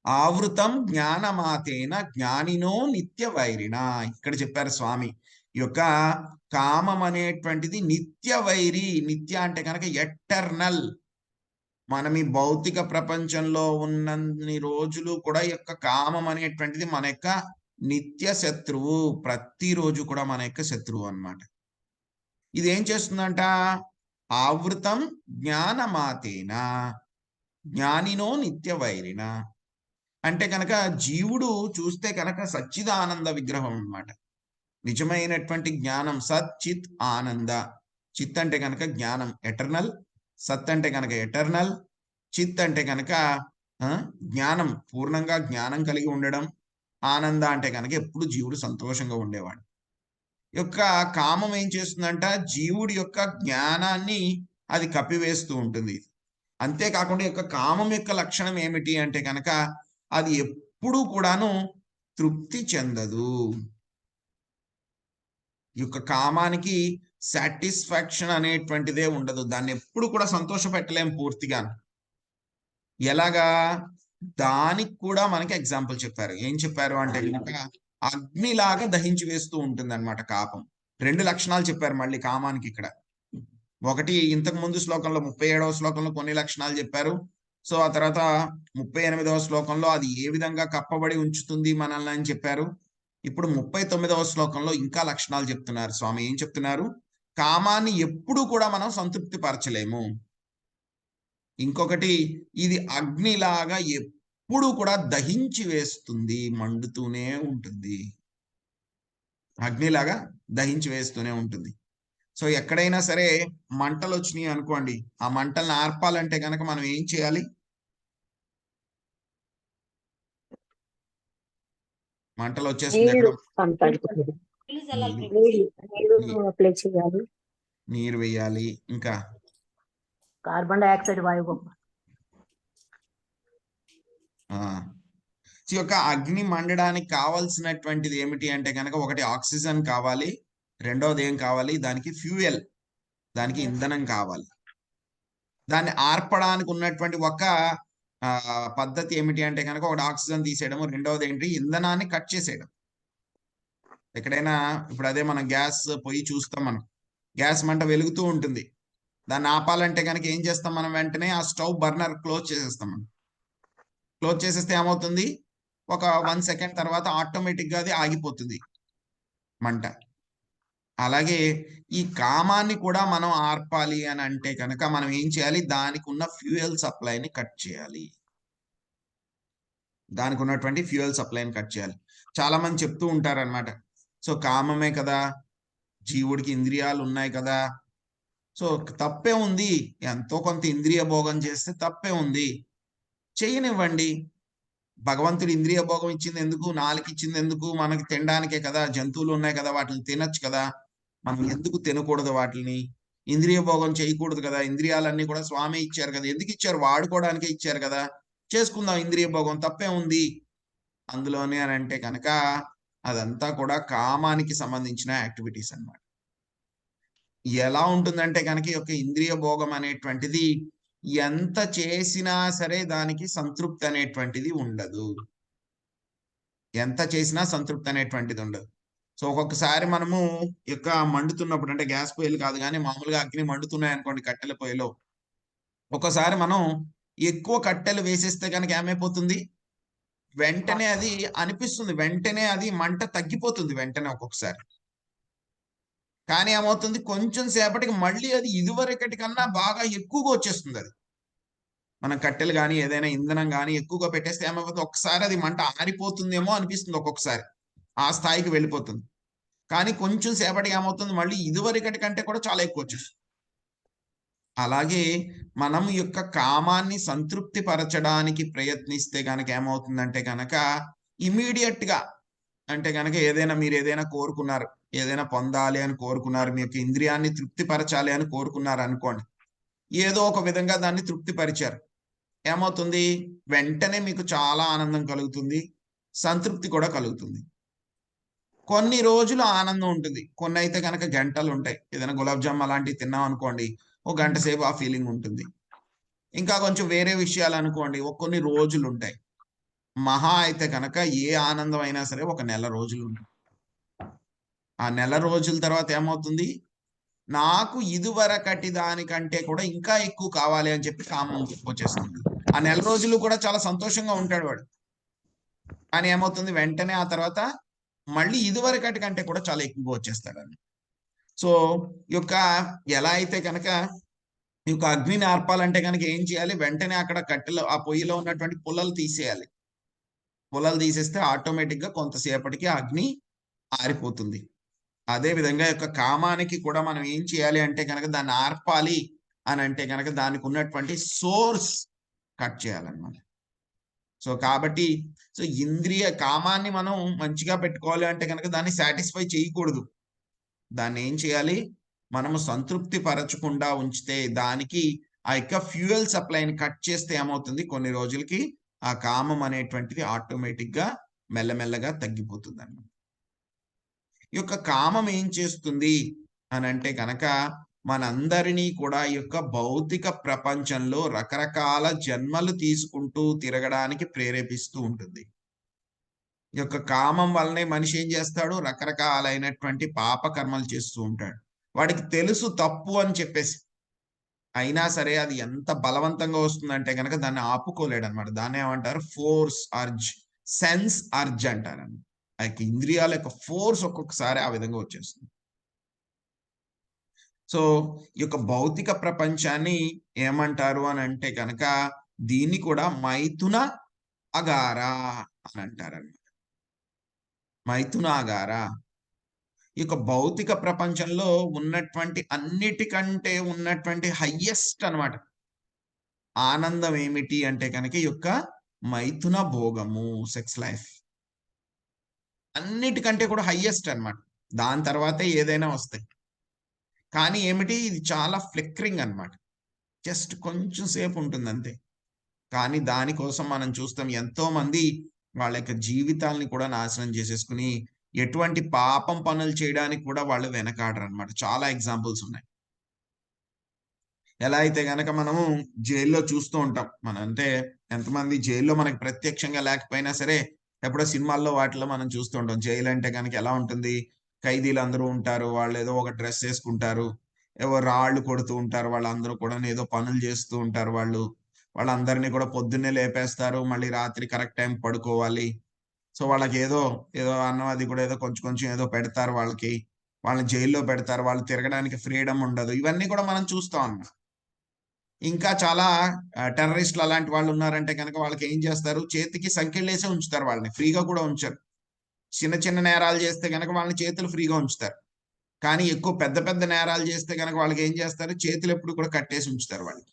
[SPEAKER 1] ఆవృతం జ్ఞానమాతేన జ్ఞానినో నిత్య వైరిణ. ఇక్కడ చెప్పారు స్వామి. ఈ యొక్క కామం అనేటువంటిది నిత్య వైరి. నిత్య అంటే కనుక ఎటర్నల్. మనం ఈ భౌతిక ప్రపంచంలో ఉన్నన్ని రోజులు కూడా ఈ యొక్క కామం అనేటువంటిది మన యొక్క నిత్య శత్రువు. ప్రతిరోజు కూడా మన యొక్క శత్రువు అన్నమాట. ఇది ఏం చేస్తుందంట? ఆవృతం జ్ఞానమాతేన జ్ఞానినో నిత్య వైరిణ. అంటే కనుక జీవుడు చూస్తే కనుక సచ్చిదానంద విగ్రహం అన్నమాట. నిజమైనటువంటి జ్ఞానం సత్ చిత్ ఆనంద. చిత్ అంటే కనుక జ్ఞానం ఎటర్నల్, సత్ అంటే కనుక ఎటర్నల్, చిత్ అంటే కనుక జ్ఞానం, పూర్ణంగా జ్ఞానం కలిగి ఉండడం, ఆనంద అంటే కనుక ఎప్పుడు జీవుడు సంతోషంగా ఉండేవాడు. యొక్క కామం ఏం చేస్తుందంట? జీవుడి యొక్క జ్ఞానాన్ని అది కప్పివేస్తూ ఉంటుంది. అంతేకాకుండా యొక్క కామం యొక్క లక్షణం ఏమిటి అంటే కనుక అది ఎప్పుడూ కూడాను తృప్తి చెందదు. ఈ యొక్క కామానికి సాటిస్ఫాక్షన్ అనేటువంటిదే ఉండదు. దాన్ని ఎప్పుడు కూడా సంతోషపెట్టలేం పూర్తిగా. ఎలాగా? దానికి కూడా మనకి ఎగ్జాంపుల్ చెప్పారు. ఏం చెప్పారు అంటే కనుక అగ్నిలాగా దహించి వేస్తూ ఉంటుంది అనమాట కాపం. 2 లక్షణాలు చెప్పారు మళ్ళీ కామానికి ఇక్కడ. ఒకటి ఇంతకు ముందు శ్లోకంలో 37వ శ్లోకంలో కొన్ని లక్షణాలు చెప్పారు. సో ఆ తర్వాత 38వ శ్లోకంలో అది ఏ విధంగా కప్పబడి ఉంచుతుంది మనల్ని అని చెప్పారు. ఇప్పుడు 39వ శ్లోకంలో ఇంకా లక్షణాలు చెప్తున్నారు స్వామి. ఏం చెప్తున్నారు? కామాన్ని ఎప్పుడు కూడా మనం సంతృప్తి పరచలేము. ఇంకొకటి ఇది అగ్నిలాగా ఎప్పుడు కూడా దహించి వేస్తుంది, మండుతూనే ఉంటుంది. అగ్నిలాగా దహించి వేస్తూనే ఉంటుంది. సో ఎక్కడైనా సరే మంటలు వచ్చినాయి అనుకోండి, ఆ మంటలను ఆర్పాలంటే కనుక మనం ఏం చేయాలి? మంటలు వచ్చేస్తుంది ఎక్కడ? నీరు వేయాలి. ఇంకా
[SPEAKER 2] కార్బన్ డైఆక్సైడ్ వాయువు.
[SPEAKER 1] ఈ యొక్క అగ్ని మండడానికి కావాల్సినటువంటిది ఏమిటి అంటే కనుక, ఒకటి ఆక్సిజన్ కావాలి, రెండవది ఏం కావాలి? దానికి ఫ్యూయల్, దానికి ఇంధనం కావాలి. దాన్ని ఆర్పడానికి ఉన్నటువంటి ఒక పద్ధతి ఏమిటి అంటే కనుక, ఒకటి ఆక్సిజన్ తీసేయడం, రెండవది ఏంటి? ఇంధనాన్ని కట్ చేసేయడం. ఎక్కడైనా ఇప్పుడు అదే మనం గ్యాస్ పొయ్యి చూస్తాం, మనం గ్యాస్ మంట వెలుగుతూ ఉంటుంది, దాన్ని ఆపాలంటే కనుక ఏం చేస్తాం మనం? వెంటనే ఆ స్టవ్ బర్నర్ క్లోజ్ చేసేస్తాం. మనం క్లోజ్ చేసేస్తే ఏమవుతుంది? ఒక 1 సెకండ్ తర్వాత ఆటోమేటిక్గా అది ఆగిపోతుంది మంట. అలాగే ఈ కామాన్ని కూడా మనం ఆర్పాలి అని అంటే కనుక మనం ఏం చేయాలి? దానికి ఉన్న ఫ్యూయల్ సప్లైని కట్ చేయాలి. దానికి ఉన్నటువంటి ఫ్యూయల్ సప్లైని కట్ చేయాలి. చాలా మంది చెప్తూ ఉంటారనమాట, సో కామమే కదా, జీవుడికి ఇంద్రియాలు ఉన్నాయి కదా, సో తప్పే ఉంది, ఎంతో కొంత ఇంద్రియ భోగం చేస్తే తప్పే ఉంది, చేయనివ్వండి. భగవంతుడు ఇంద్రియ భోగం ఇచ్చింది ఎందుకు? నాలుగు ఇచ్చింది ఎందుకు? మనకి తినడానికే కదా. జంతువులు ఉన్నాయి కదా, వాటిని తినచ్చు కదా, మనం ఎందుకు తినకూడదు వాటిని? ఇంద్రియ భోగం చేయకూడదు కదా? ఇంద్రియాలన్నీ కూడా స్వామి ఇచ్చారు కదా. ఎందుకు ఇచ్చారు? వాడుకోవడానికే ఇచ్చారు కదా. చేసుకుందాం ఇంద్రియ భోగం, తప్పే ఉంది అందులోనే అని అంటే కనుక అదంతా కూడా కామానికి సంబంధించిన యాక్టివిటీస్ అన్నమాట. ఎలా ఉంటుందంటే కనుక ఈ యొక్క ఇంద్రియ భోగం అనేటువంటిది ఎంత చేసినా సరే దానికి సంతృప్తి అనేటువంటిది ఉండదు. ఎంత చేసినా సంతృప్తి అనేటువంటిది ఉండదు. సో ఒక్కొక్కసారి మనము యొక్క మండుతున్నప్పుడు, అంటే గ్యాస్ పొయ్యిలు కాదు కానీ మామూలుగా అగ్ని మండుతున్నాయి అనుకోండి కట్టెల పొయ్యిలో, ఒక్కోసారి మనం ఎక్కువ కట్టెలు వేసేస్తే కనుక ఏమైపోతుంది? వెంటనే అది అనిపిస్తుంది, వెంటనే అది మంట తగ్గిపోతుంది వెంటనే ఒక్కొక్కసారి. కానీ ఏమవుతుంది? కొంచెం సేపటికి మళ్ళీ అది ఇదివరకటి కన్నా బాగా ఎక్కువగా వచ్చేస్తుంది. అది మనం కట్టెలు కానీ ఏదైనా ఇంధనం కానీ ఎక్కువగా పెట్టేస్తే ఏమైపోతుంది? ఒక్కసారి అది మంట ఆరిపోతుందేమో అనిపిస్తుంది ఒక్కొక్కసారి, ఆ స్థాయికి వెళ్ళిపోతుంది. కానీ కొంచెం సేపటికి ఏమవుతుంది? మళ్ళీ ఇదివరకటి కంటే కూడా చాలా ఎక్కువ వచ్చేస్తుంది. అలాగే మనం యొక్క కామాన్ని సంతృప్తి పరచడానికి ప్రయత్నిస్తే కనుక ఏమవుతుందంటే కనుక ఇమీడియట్ గా, అంటే కనుక ఏదైనా మీరు ఏదైనా కోరుకున్నారు, ఏదైనా పొందాలి అని కోరుకున్నారు, మీ యొక్క ఇంద్రియాన్ని తృప్తిపరచాలి అని కోరుకున్నారు అనుకోండి, ఏదో ఒక విధంగా దాన్ని తృప్తిపరిచారు, ఏమవుతుంది? వెంటనే మీకు చాలా ఆనందం కలుగుతుంది, సంతృప్తి కూడా కలుగుతుంది. కొన్ని రోజులు ఆనందం ఉంటుంది, కొన్ని అయితే కనుక గంటలు ఉంటాయి. ఏదైనా గులాబ్ జామ్ అలాంటివి తిన్నాం అనుకోండి, ఒక గంట సేపు ఆ ఫీలింగ్ ఉంటుంది. ఇంకా కొంచెం వేరే విషయాలు అనుకోండి, కొన్ని రోజులు ఉంటాయి. మహా అయితే కనుక ఏ ఆనందం అయినా సరే ఒక నెల రోజులు ఉంటుంది. ఆ నెల రోజుల తర్వాత ఏమవుతుంది? నాకు ఇదివరకటి దానికంటే కూడా ఇంకా ఎక్కువ కావాలి అని చెప్పి కామం వచ్చేస్తుంది. ఆ నెల రోజులు కూడా చాలా సంతోషంగా ఉంటాడు వాడు, కానీ ఏమవుతుంది? వెంటనే ఆ తర్వాత మళ్ళీ ఇదివరకటి కంటే కూడా చాలా ఎక్కువగా వచ్చేస్తాడని. సో ఈ యొక్క ఎలా అయితే కనుక ఈ యొక్క అగ్నిని ఆర్పాలంటే కనుక ఏం చేయాలి? వెంటనే అక్కడ కట్టెలో, ఆ పొయ్యిలో ఉన్నటువంటి పుల్లలు తీసేయాలి. పుల్లలు తీసేస్తే ఆటోమేటిక్ గా కొంతసేపటికి అగ్ని ఆరిపోతుంది. అదే విధంగా యొక్క కామానికి కూడా మనం ఏం చేయాలి అంటే కనుక దాన్ని ఆర్పాలి అని అంటే కనుక దానికి ఉన్నటువంటి సోర్స్ కట్ చేయాలన్నమాట. సో కాబట్టి సో ఇంద్రియ కామాన్ని మనం మంచిగా పెట్టుకోవాలి అంటే కనుక దాన్ని సాటిస్ఫై చేయకూడదు. దాన్ని ఏం చేయాలి? మనము సంతృప్తి పరచకుండా ఉంచితే, దానికి ఆ యొక్క ఫ్యూయల్ సప్లైని కట్ చేస్తే ఏమవుతుంది? కొన్ని రోజులకి ఆ కామం అనేటువంటిది ఆటోమేటిక్ గా మెల్లమెల్లగా తగ్గిపోతుంది అన్నమాట. ఈ యొక్క కామం ఏం చేస్తుంది అని అంటే కనుక మనందరినీ కూడా ఈ యొక్క భౌతిక ప్రపంచంలో రకరకాల జన్మలు తీసుకుంటూ తిరగడానికి ప్రేరేపిస్తూ ఉంటుంది. ఈ యొక్క కామం వల్లనే మనిషి ఏం చేస్తాడు? రకరకాలైనటువంటి పాప కర్మలు చేస్తూ ఉంటాడు. వాడికి తెలుసు తప్పు అని చెప్పేసి, అయినా సరే అది ఎంత బలవంతంగా వస్తుందంటే కనుక దాన్ని ఆపుకోలేడు అనమాట. దాన్ని ఏమంటారు? ఫోర్స్ అర్జ్, సెన్స్ అర్జ్ అంటారు. ఆ యొక్క ఇంద్రియాల యొక్క ఫోర్స్ ఒక్కొక్కసారి ఆ విధంగా వచ్చేస్తుంది. సో ఈ యొక్క భౌతిక ప్రపంచాన్ని ఏమంటారు అని అంటే కనుక దీన్ని కూడా మైథున అగారా అని అంటారన్నమాట. మైథునాగారా ఈ యొక్క భౌతిక ప్రపంచంలో ఉన్నటువంటి అన్నిటికంటే ఉన్నటువంటి హయ్యెస్ట్ అన్నమాట. ఆనందం ఏమిటి అంటే కనుక ఈ యొక్క మైథున భోగము, సెక్స్ లైఫ్ అన్నిటికంటే కూడా హయ్యెస్ట్ అన్నమాట. దాని తర్వాతే ఏదైనా వస్తాయి. కానీ ఏమిటి ఇది చాలా ఫ్లిక్కరింగ్ అన్నమాట. జస్ట్ కొంచెం సేపు ఉంటుంది అంతే. కానీ దానికోసం మనం చూస్తాం ఎంతో మంది వాళ్ళ యొక్క జీవితాల్ని కూడా నాశనం చేసేసుకుని ఎటువంటి పాపం పనులు చేయడానికి కూడా వాళ్ళు వెనకాడరన్నమాట. చాలా ఎగ్జాంపుల్స్ ఉన్నాయి. ఎలా అయితే గనక మనము జైల్లో చూస్తూ ఉంటాం. అంటే ఎంతమంది జైల్లో మనకు ప్రత్యక్షంగా లేకపోయినా సరే, ఎప్పుడో సినిమాల్లో వాటిలో మనం చూస్తూ ఉంటాం. జైలు అంటే గనక ఎలా ఉంటుంది? ఖైదీలందరూ ఉంటారు. వాళ్ళేదో ఒక డ్రెస్ ఏసుకుంటారు. ఏవో రాళ్ళు కొడుతూ ఉంటారు. వాళ్ళందరూ కూడాను ఏదో పనులు చేస్తూ ఉంటారు వాళ్ళు. వాళ్ళందరిని కూడా పొద్దున్నే లేపేస్తారు. మళ్ళీ రాత్రి కరెక్ట్ టైంకి పడుకోవాలి. సో, వాళ్ళకేదో ఏదో అన్నం అది కూడా ఏదో కొంచెం కొంచెం ఏదో పెడతారు వాళ్ళకి. వాళ్ళని జైల్లో పెడతారు. వాళ్ళు తిరగడానికి ఫ్రీడమ్ ఉండదు. ఇవన్నీ కూడా మనం చూస్తాం అన్నమాట. ఇంకా చాలా టెర్రరిస్టులు అలాంటి వాళ్ళు ఉన్నారంటే గనక వాళ్ళకి ఏం చేస్తారు? చేతికి సంకెళ్ళేసే ఉంచుతారు వాళ్ళని. ఫ్రీగా కూడా ఉంచరు. చిన్న చిన్న నేరాలు చేస్తే గనక వాళ్ళని చేతులు ఫ్రీగా ఉంచుతారు. కానీ ఎక్కువ పెద్ద పెద్ద నేరాలు చేస్తే గనక వాళ్ళకి ఏం చేస్తారు? చేతులు ఎప్పుడు కూడా కట్టేసి ఉంచుతారు వాళ్ళకి.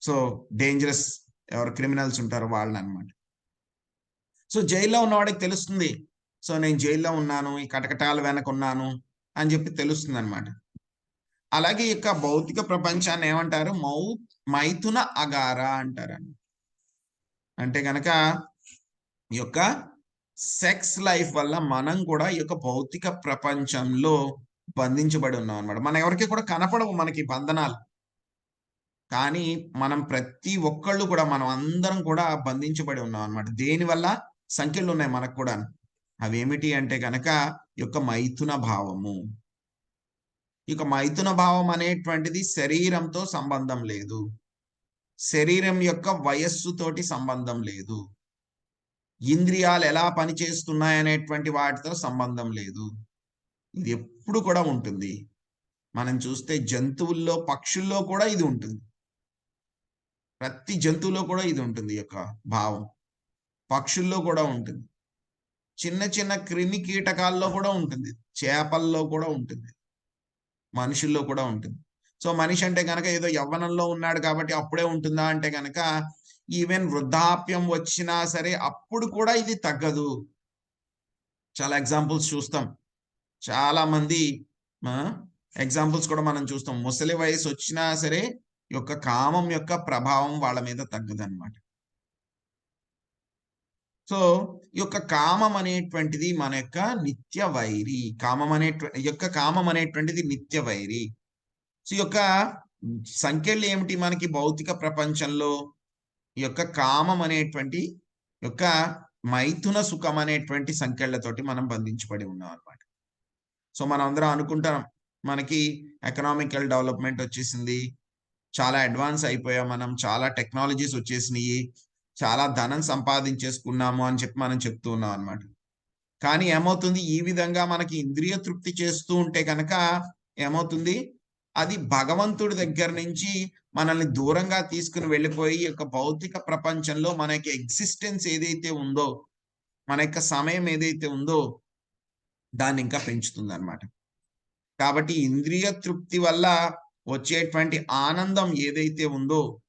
[SPEAKER 1] సో, డేంజరస్ ఎవరు క్రిమినల్స్ ఉంటారో వాళ్ళనన్నమాట. సో, జైల్లో ఉన్నవాడికి తెలుస్తుంది. సో, నేను జైల్లో ఉన్నాను. ఈ కటకటాల వెనక ఉన్నాను అని చెప్పి తెలుస్తుందన్నమాట. అలాగే ఈ యొక్క భౌతిక ప్రపంచాన్ని ఏమంటారు? మైథున అగారా అంటారండి. అంటే గనక ఈ యొక్క సెక్స్ లైఫ్ వల్ల మనం కూడా ఈ యొక్క భౌతిక ప్రపంచంలో బంధించబడి ఉన్నాం అన్నమాట. మన ఎవరికీ కూడా కనపడవు మనకి బంధనాలు. కానీ మనం ప్రతి ఒక్కళ్ళు కూడా మనం అందరం కూడా బంధించబడి ఉన్నాం అన్నమాట. దేనివల్ల? సంఖ్యలున్నాయి మనకు కూడాను. అవేమిటి అంటే గనక ఈ యొక్క మైథున భావము. ఇక మైథున భావం అనేటువంటిది శరీరంతో సంబంధం లేదు. శరీరం యొక్క వయస్సుతోటి సంబంధం లేదు. ఇంద్రియాలు ఎలా పనిచేస్తున్నాయనేటువంటి వాటితో సంబంధం లేదు. ఇది ఎప్పుడు కూడా ఉంటుంది. మనం చూస్తే జంతువుల్లో, పక్షుల్లో కూడా ఇది ఉంటుంది. ప్రతి జంతువులో కూడా ఇది ఉంటుంది ఈ యొక్క భావం. పక్షుల్లో కూడా ఉంటుంది. చిన్న చిన్న క్రిమి కీటకాల్లో కూడా ఉంటుంది. చేపల్లో కూడా ఉంటుంది. మనుషుల్లో కూడా ఉంటుంది. సో, మనిషి అంటే గనక ఏదో యవ్వనంలో ఉన్నాడు కాబట్టి అప్పుడే ఉంటుందా అంటే గనక ఈవెన్ వృద్ధాప్యం వచ్చినా సరే అప్పుడు కూడా ఇది తగ్గదు. చాలా ఎగ్జాంపుల్స్ చూస్తాం. చాలా మంది ఎగ్జాంపుల్స్ కూడా మనం చూస్తాం. ముసలి వయసు వచ్చినా సరే ఈ యొక్క కామం యొక్క ప్రభావం వాళ్ళ మీద తగ్గదన్నమాట. సో, ఈ యొక్క కామం అనేటువంటిది మన యొక్క నిత్య వైరి. కామం అనేటువంటిది నిత్య వైరి. సో, ఈ యొక్క సంకెళ్ళు ఏమిటి మనకి భౌతిక ప్రపంచంలో? ఈ యొక్క కామం అనేటువంటి యొక్క మైథున సుఖం అనేటువంటి సంకెళ్ళతోటి మనం బంధించబడి ఉన్నాం అన్నమాట. సో, మనం అందరం అనుకుంటాం మనకి ఎకనామికల్ డెవలప్‌మెంట్ వచ్చేసింది. చాలా అడ్వాన్స్ అయిపోయాం మనం. చాలా టెక్నాలజీస్ వచ్చేసినియి. చాలా ధనం సంపాదించేసుకున్నాము అని చెప్పి మనం చెప్తూ ఉన్నాం అన్నమాట. కానీ ఏమవుతుంది? ఈ విధంగా మనకి ఇంద్రియ తృప్తి చేస్తూ ఉంటే గనక ఏమవుతుంది? అది భగవంతుడి దగ్గర నుంచి మనల్ని దూరంగా తీసుకొని వెళ్ళిపోయి ఈ యొక్క భౌతిక ప్రపంచంలో మన యొక్క ఎగ్జిస్టెన్స్ ఏదైతే ఉందో, మన యొక్క సమయం ఏదైతే ఉందో దాన్ని ఇంకా పెంచుతుందన్నమాట. కాబట్టి ఇంద్రియ తృప్తి వల్ల వచ్చేటువంటి ఆనందం ఏదైతే ఉందో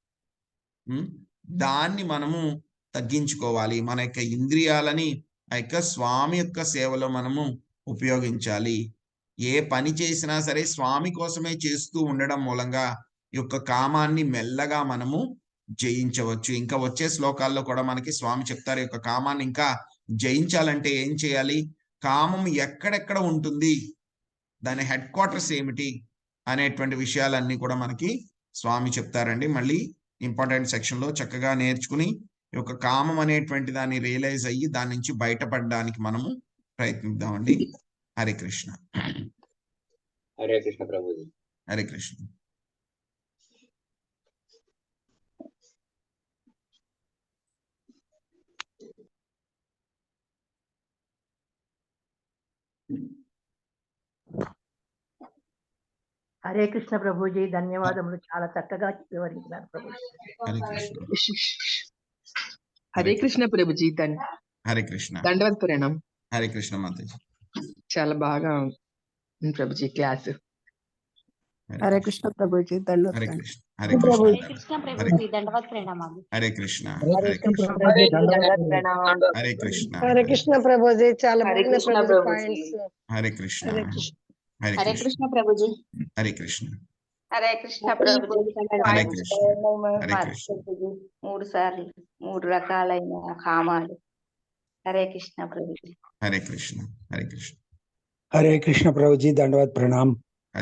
[SPEAKER 1] దాన్ని మనము తగ్గించుకోవాలి. మన యొక్క ఇంద్రియాలని ఆ యొక్క స్వామి యొక్క సేవలో మనము ఉపయోగించాలి. ఏ పని చేసినా సరే స్వామి కోసమే చేస్తూ ఉండడం మూలంగా ఈ యొక్క కామాన్ని మెల్లగా మనము జయించవచ్చు. ఇంకా వచ్చే శ్లోకాల్లో కూడా మనకి స్వామి చెప్తారు. ఈ యొక్క కామాన్ని ఇంకా జయించాలంటే ఏం చేయాలి? కామం ఎక్కడెక్కడ ఉంటుంది? దాని హెడ్ క్వార్టర్స్ ఏమిటి? అనేటువంటి విషయాలన్నీ కూడా మనకి స్వామి చెప్తారండి. మళ్ళీ ఇంపార్టెంట్ సెక్షన్‌లో చక్కగా నేర్చుకుని ఈ యొక్క కామం అనేటువంటి దాన్ని రియలైజ్ అయ్యి దాని నుంచి బయటపడడానికి మనము ప్రయత్నిద్దామండి. హరే కృష్ణ.
[SPEAKER 3] హరే కృష్ణ ప్రభుజీ.
[SPEAKER 1] హరే కృష్ణ.
[SPEAKER 2] హరే కృష్ణ ప్రభుజీ, ధన్యవాదములు. చాలా చక్కగా వివరించినారు ప్రభుజీ.
[SPEAKER 1] హరే కృష్ణ.
[SPEAKER 4] హరే కృష్ణ ప్రభుజీ
[SPEAKER 1] హరే కృష్ణ
[SPEAKER 4] దండవత్ ప్రణాం.
[SPEAKER 1] హరే కృష్ణ మాతాజీ.
[SPEAKER 4] చాలా బాగా ఉంది ప్రభుజీ క్లాస్.
[SPEAKER 5] హరే కృష్ణ ప్రభుజీ
[SPEAKER 1] హరే
[SPEAKER 5] దండవత్
[SPEAKER 1] కృష్ణ హరే కృష్ణ
[SPEAKER 2] హరే
[SPEAKER 1] హరే
[SPEAKER 2] కృష్ణ ప్రభుజీ దండవత్ ప్రణామాలు.
[SPEAKER 1] హరే కృష్ణ
[SPEAKER 6] హరే
[SPEAKER 1] హరే
[SPEAKER 6] కృష్ణ
[SPEAKER 1] కృష్ణ
[SPEAKER 6] ప్రభుజీ దండవత్ ప్రణామం.
[SPEAKER 1] హరే కృష్ణ
[SPEAKER 7] హరే కృష్ణ ప్రభుజీ చాలా
[SPEAKER 6] హరే
[SPEAKER 7] బాగుంది
[SPEAKER 6] కృష్ణ
[SPEAKER 7] ప్రభుజీ
[SPEAKER 6] ప్రభుజీ.
[SPEAKER 7] పాయింట్స్.
[SPEAKER 1] హరే కృష్ణ
[SPEAKER 7] హరే కృష్ణ.
[SPEAKER 1] హరే
[SPEAKER 2] హరే
[SPEAKER 1] కృష్ణ
[SPEAKER 2] కృష్ణ ప్రభుజీ.
[SPEAKER 1] హరే కృష్ణ
[SPEAKER 6] హరే కృష్ణ ప్రభుజీ.
[SPEAKER 1] హరే కృష్ణ హరే కృష్ణ
[SPEAKER 6] మూడు సార్లు 3 రకాలైన కామాలు. హరే కృష్ణ ప్రభుజీ.
[SPEAKER 1] హరే కృష్ణ హరే కృష్ణ
[SPEAKER 8] హరే కృష్ణ ప్రభుజీ దండవత్ ప్రణామ్.